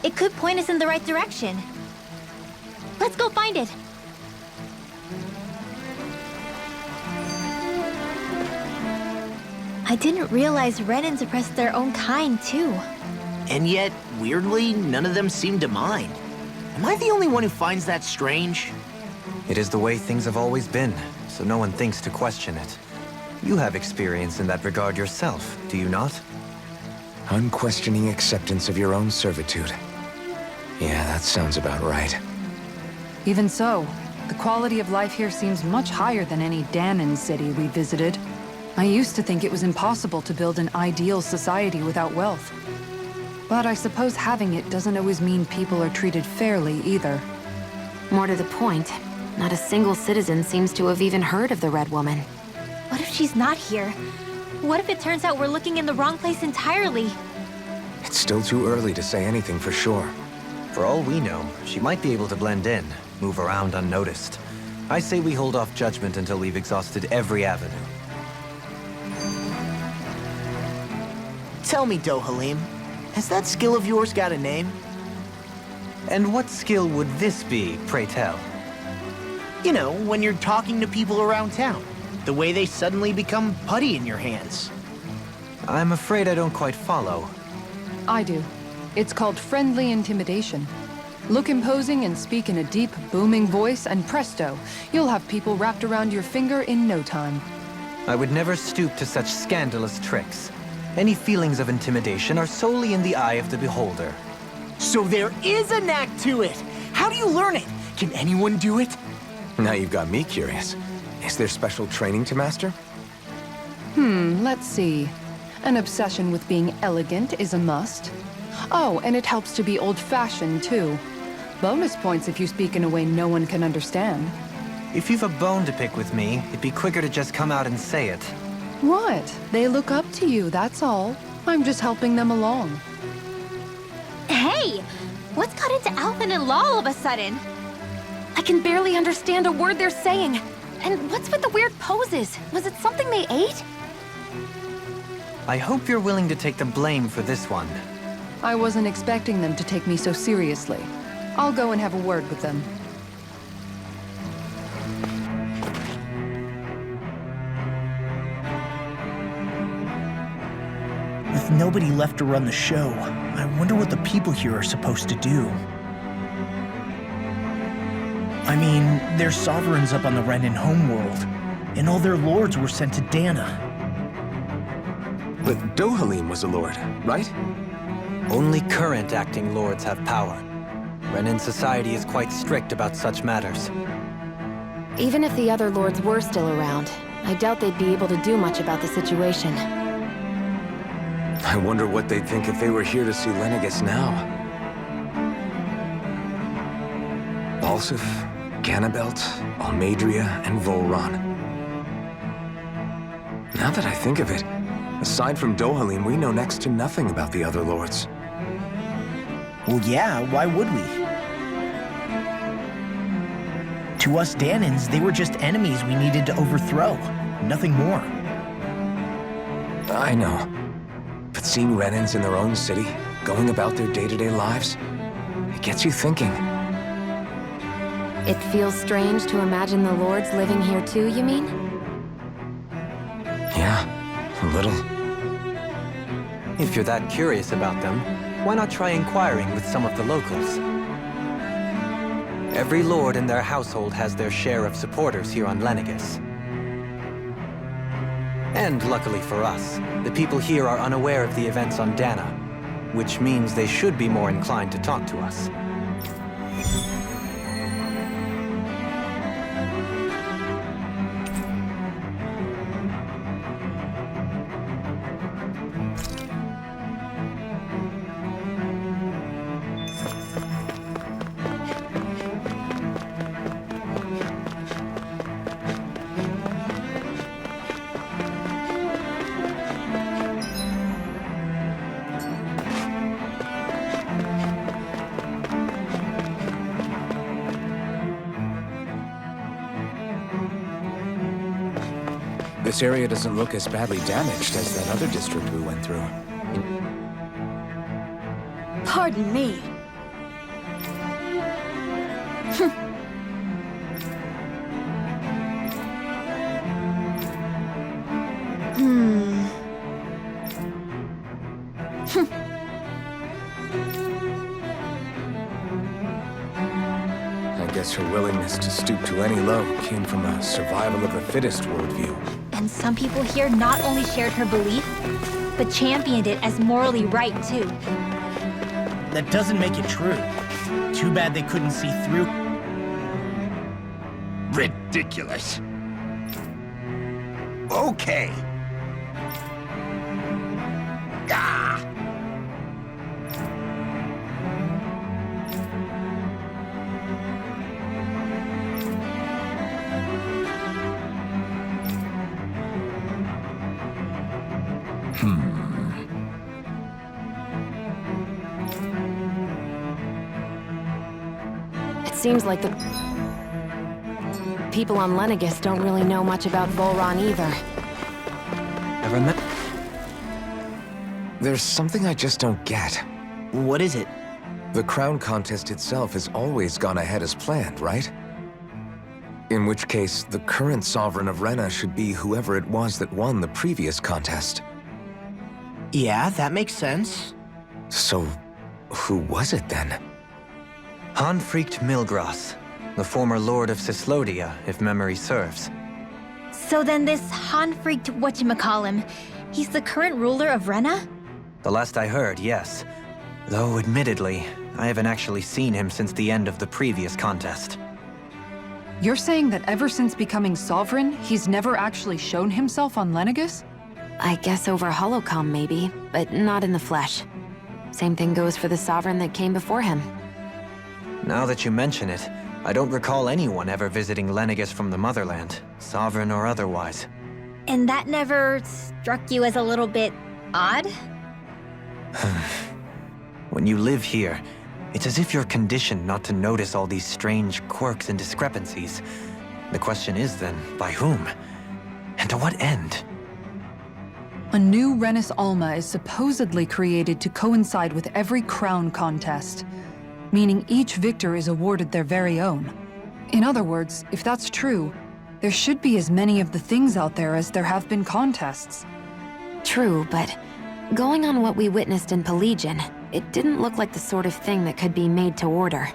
It could point us in the right direction. Let's go find it! I didn't realize Renans oppressed their own kind, too. And yet, weirdly, none of them seem to mind. Am I the only one who finds that strange? It is the way things have always been, so no one thinks to question it. You have experience in that regard yourself, do you not? Unquestioning acceptance of your own servitude. Yeah, that sounds about right. Even so, the quality of life here seems much higher than any Danon city we visited. I used to think it was impossible to build an ideal society without wealth. But I suppose having it doesn't always mean people are treated fairly either. More to the point, not a single citizen seems to have even heard of the Red Woman. What if she's not here? What if it turns out we're looking in the wrong place entirely? It's still too early to say anything for sure. For all we know, she might be able to blend in, move around unnoticed. I say we hold off judgment until we've exhausted every avenue. Tell me, Dohalim, has that skill of yours got a name? And what skill would this be, pray tell? You know, when you're talking to people around town. The way they suddenly become putty in your hands. I'm afraid I don't quite follow. I do. It's called friendly intimidation. Look imposing and speak in a deep, booming voice, and presto, you'll have people wrapped around your finger in no time. I would never stoop to such scandalous tricks. Any feelings of intimidation are solely in the eye of the beholder. So there is a knack to it. How do you learn it? Can anyone do it? Now you've got me curious. Is there special training to master? Let's see. An obsession with being elegant is a must. Oh, and it helps to be old-fashioned, too. Bonus points if you speak in a way no one can understand. If you've a bone to pick with me, it'd be quicker to just come out and say it. What? They look up to you, that's all. I'm just helping them along. Hey! What's got into Alvin and Law all of a sudden? I can barely understand a word they're saying. And what's with the weird poses? Was it something they ate? I hope you're willing to take the blame for this one. I wasn't expecting them to take me so seriously. I'll go and have a word with them. With nobody left to run the show, I wonder what the people here are supposed to do. I mean, there's sovereigns up on the Renan homeworld, and all their lords were sent to Dana. But Dohalim was a lord, right? Only current acting lords have power. Renan society is quite strict about such matters. Even if the other lords were still around, I doubt they'd be able to do much about the situation. I wonder what they'd think if they were here to see Lenegis now. Balsif, Ganabelt, Almadria, and Volron. Now that I think of it, aside from Dohalim, we know next to nothing about the other lords. Well, yeah, why would we? To us Danans, they were just enemies we needed to overthrow. Nothing more. I know. But seeing Renans in their own city, going about their day-to-day lives, it gets you thinking. It feels strange to imagine the lords living here too, you mean? Yeah, a little. If you're that curious about them, why not try inquiring with some of the locals? Every lord in their household has their share of supporters here on Lenegis. And luckily for us, the people here are unaware of the events on Dana, which means they should be more inclined to talk to us. This area doesn't look as badly damaged as that other district we went through. Pardon me. I guess her willingness to stoop to any low came from a survival of the fittest worldview. And some people here not only shared her belief, but championed it as morally right, too. That doesn't make it true. Too bad they couldn't see through. Ridiculous. Okay. Ah! It seems like the people on Lenegis don't really know much about Volron either. Ever met? There's something I just don't get. What is it? The crown contest itself has always gone ahead as planned, right? In which case, the current sovereign of Rena should be whoever it was that won the previous contest. Yeah, that makes sense. So, who was it then? Hanfried Milgras, the former lord of Cislodia, if memory serves. So then this Hanfried whatchamacallem, He's the current ruler of Rena? The last I heard, yes. Though, admittedly, I haven't actually seen him since the end of the previous contest. You're saying that ever since becoming Sovereign, he's never actually shown himself on Lenegus? I guess over holocom maybe, but not in the flesh. Same thing goes for the Sovereign that came before him. Now that you mention it, I don't recall anyone ever visiting Lenegus from the Motherland, Sovereign or otherwise. And that never struck you as a little bit odd? When you live here, it's as if you're conditioned not to notice all these strange quirks and discrepancies. The question is then, by whom? And to what end? A new Renis Alma is supposedly created to coincide with every crown contest, meaning each victor is awarded their very own. In other words, if that's true, there should be as many of the things out there as there have been contests. True, but going on what we witnessed in Pelagian, it didn't look like the sort of thing that could be made to order.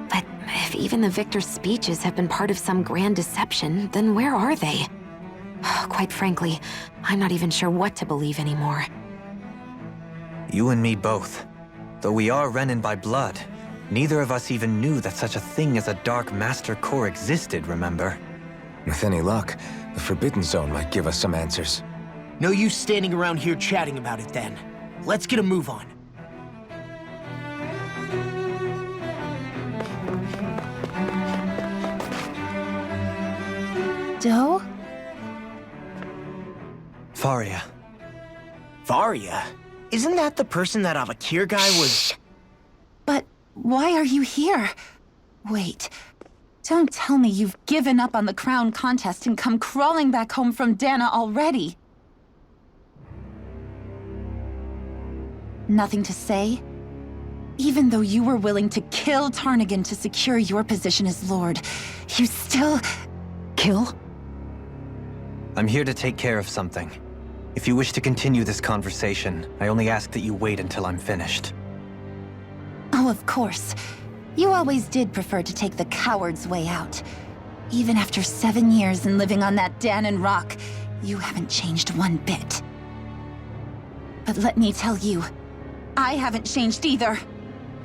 But if even the victor's speeches have been part of some grand deception, then where are they? Quite frankly, I'm not even sure what to believe anymore. You and me both. Though we are Renin by blood, neither of us even knew that such a thing as a Dark Master Core existed, remember? With any luck, the Forbidden Zone might give us some answers. No use standing around here chatting about it then. Let's get a move on. Doe? Faria. Varia? Isn't that the person that Avakir guy was... But why are you here? Wait. Don't tell me you've given up on the crown contest and come crawling back home from Dana already. Nothing to say? Even though you were willing to kill Tarnigan to secure your position as Lord, you still... Kill? I'm here to take care of something. If you wish to continue this conversation, I only ask that you wait until I'm finished. Oh, of course. You always did prefer to take the coward's way out. Even after 7 years and living on that Danon rock, you haven't changed one bit. But let me tell you, I haven't changed either.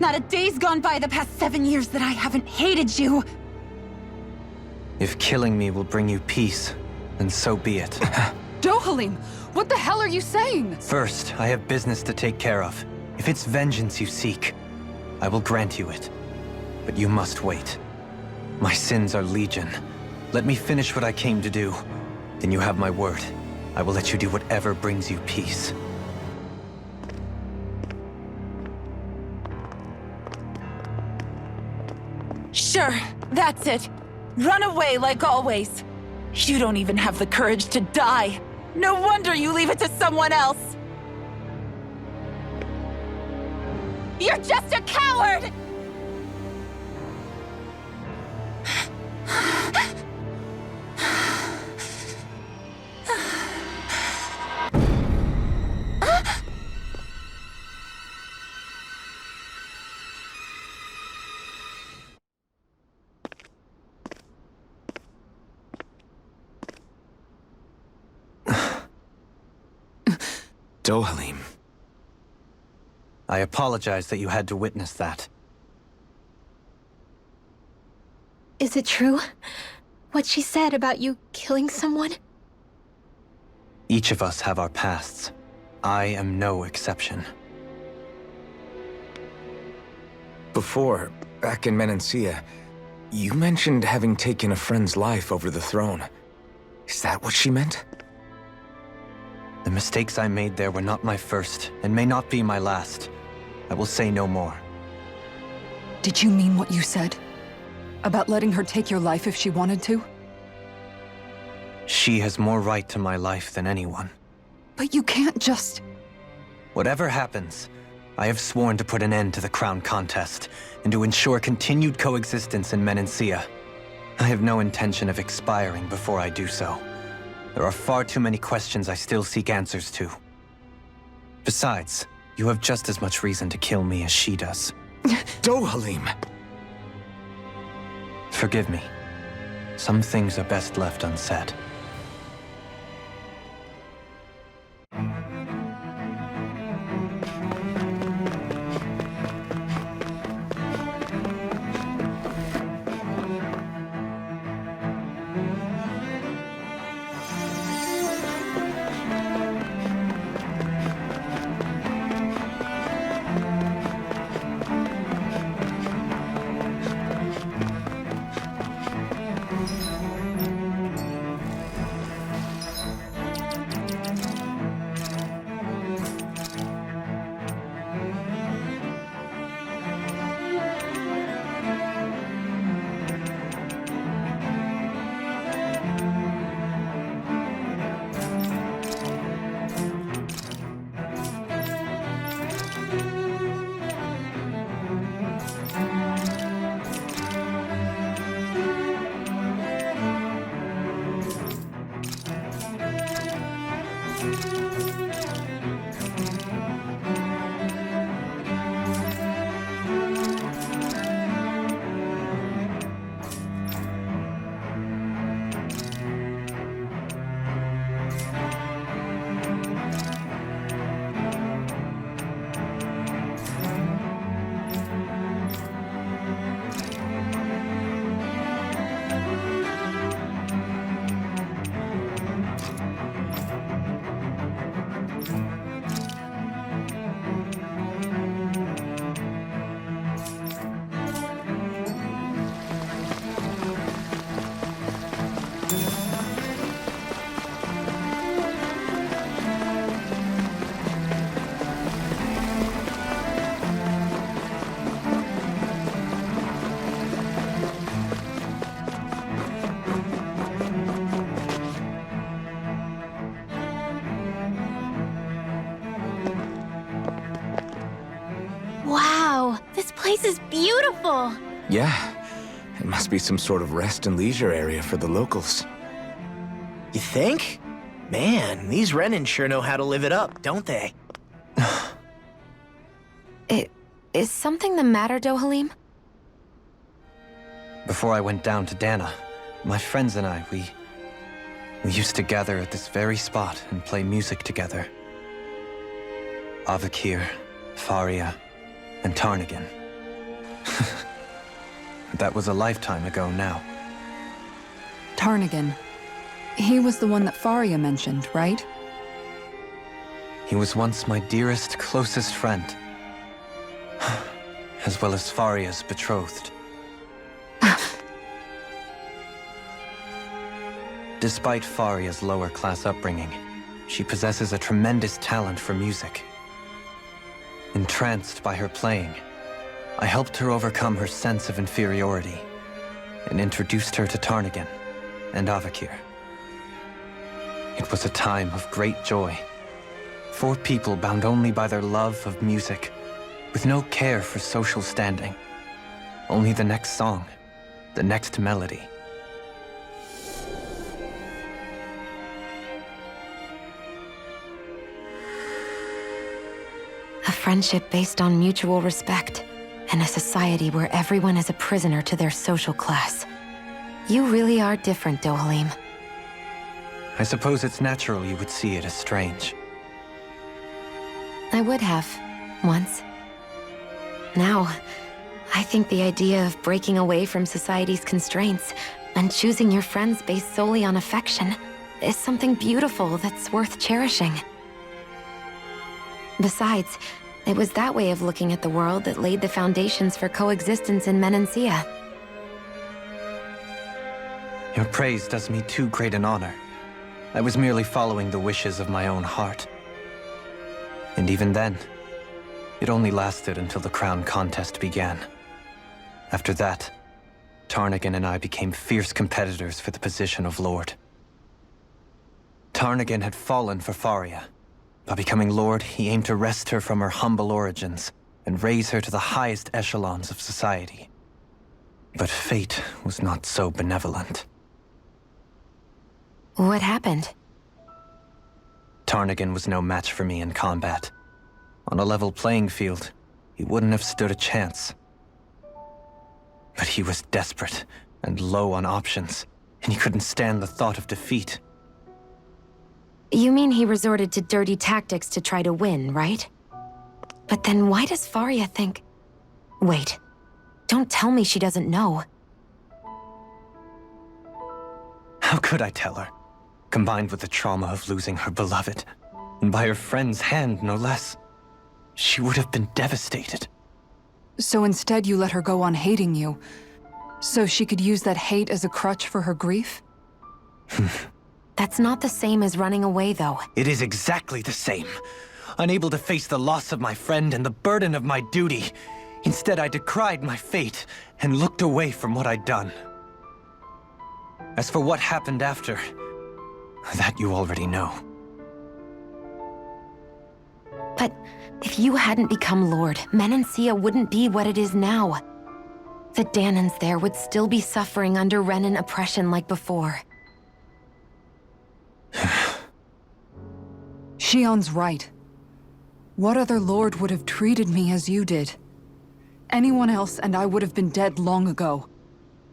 Not a day's gone by the past 7 years that I haven't hated you. If killing me will bring you peace, then so be it. Dohalim, what the hell are you saying? First, I have business to take care of. If it's vengeance you seek, I will grant you it. But you must wait. My sins are legion. Let me finish what I came to do. Then you have my word. I will let you do whatever brings you peace. Sure, that's it. Run away like always. You don't even have the courage to die. No wonder you leave it to someone else. You're just a coward! Dohalim. I apologize that you had to witness that. Is it true? What she said about you killing someone? Each of us have our pasts. I am no exception. Before, back in Menancia, you mentioned having taken a friend's life over the throne. Is that what she meant? The mistakes I made there were not my first, and may not be my last. I will say no more. Did you mean what you said? About letting her take your life if she wanted to? She has more right to my life than anyone. But you can't just... Whatever happens, I have sworn to put an end to the crown contest, and to ensure continued coexistence in Menancia. I have no intention of expiring before I do so. There are far too many questions I still seek answers to. Besides, you have just as much reason to kill me as she does. Dohalim! Forgive me. Some things are best left unsaid. Wow, this place is beautiful! Yeah, it must be some sort of rest and leisure area for the locals. You think? Man, these Renin sure know how to live it up, don't they? Is something the matter, Dohalim? Before I went down to Dana, my friends and I, we used to gather at this very spot and play music together. Avakir, Faria, and Tarnigan. That was a lifetime ago now. Tarnigan. He was the one that Faria mentioned, right? He was once my dearest, closest friend. As well as Faria's betrothed. Despite Faria's lower-class upbringing, she possesses a tremendous talent for music. Entranced by her playing, I helped her overcome her sense of inferiority and introduced her to Tarnigan and Avakir. It was a time of great joy. 4 people bound only by their love of music, with no care for social standing. Only the next song, the next melody. A friendship based on mutual respect, and a society where everyone is a prisoner to their social class. You really are different, Dohalim. I suppose it's natural you would see it as strange. I would have, once. Now, I think the idea of breaking away from society's constraints and choosing your friends based solely on affection is something beautiful that's worth cherishing. Besides, it was that way of looking at the world that laid the foundations for coexistence in Menancia. Your praise does me too great an honor. I was merely following the wishes of my own heart. And even then, it only lasted until the crown contest began. After that, Tarnigan and I became fierce competitors for the position of Lord. Tarnigan had fallen for Faria. By becoming Lord, he aimed to wrest her from her humble origins and raise her to the highest echelons of society. But fate was not so benevolent. What happened? Tarnigan was no match for me in combat. On a level playing field, he wouldn't have stood a chance. But he was desperate and low on options, and he couldn't stand the thought of defeat. You mean he resorted to dirty tactics to try to win, right? But then why does Faria think... Wait, don't tell me she doesn't know. How could I tell her? Combined with the trauma of losing her beloved, and by her friend's hand, no less. She would have been devastated. So instead you let her go on hating you, so she could use that hate as a crutch for her grief? That's not the same as running away, though. It is exactly the same. Unable to face the loss of my friend and the burden of my duty. Instead, I decried my fate and looked away from what I'd done. As for what happened after, that you already know. But if you hadn't become Lord, Menancia wouldn't be what it is now. The Danans there would still be suffering under Renin oppression like before. Shion's right. What other lord would have treated me as you did? Anyone else and I would have been dead long ago.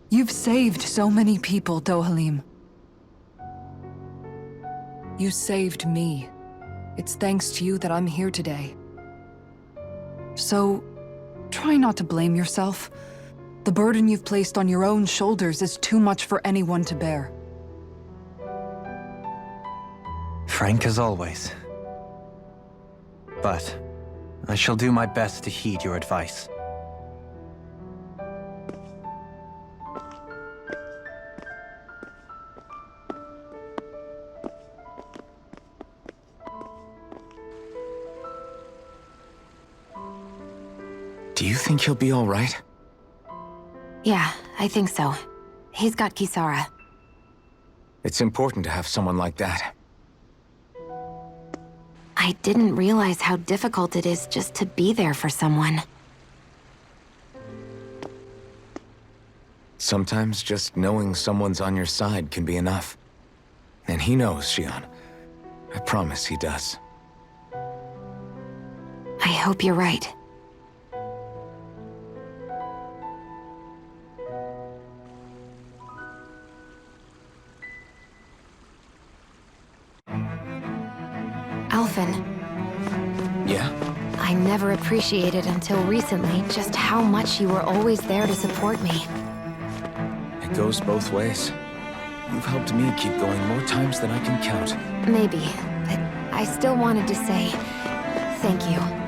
You've saved so many people, Dohalim. You saved me. It's thanks to you that I'm here today. So, try not to blame yourself. The burden you've placed on your own shoulders is too much for anyone to bear. Frank as always. But I shall do my best to heed your advice. you think he'll be all right? Yeah, I think so. He's got Kisara. It's important to have someone like that. I didn't realize how difficult it is just to be there for someone. Sometimes just knowing someone's on your side can be enough. And he knows, Shion. I promise he does. I hope you're right. Alphen, Yeah? I never appreciated until recently just how much you were always there to support me. It goes both ways. You've helped me keep going more times than I can count. Maybe, but I still wanted to say thank you.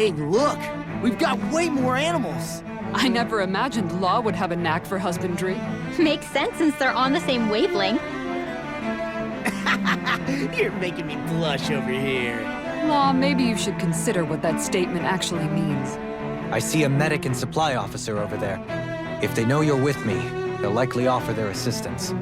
Hey, look! We've got way more animals! I never imagined Law would have a knack for husbandry. Makes sense since they're on the same wavelength. You're making me blush over here. Law, maybe you should consider what that statement actually means. I see a medic and supply officer over there. If they know you're with me, they'll likely offer their assistance.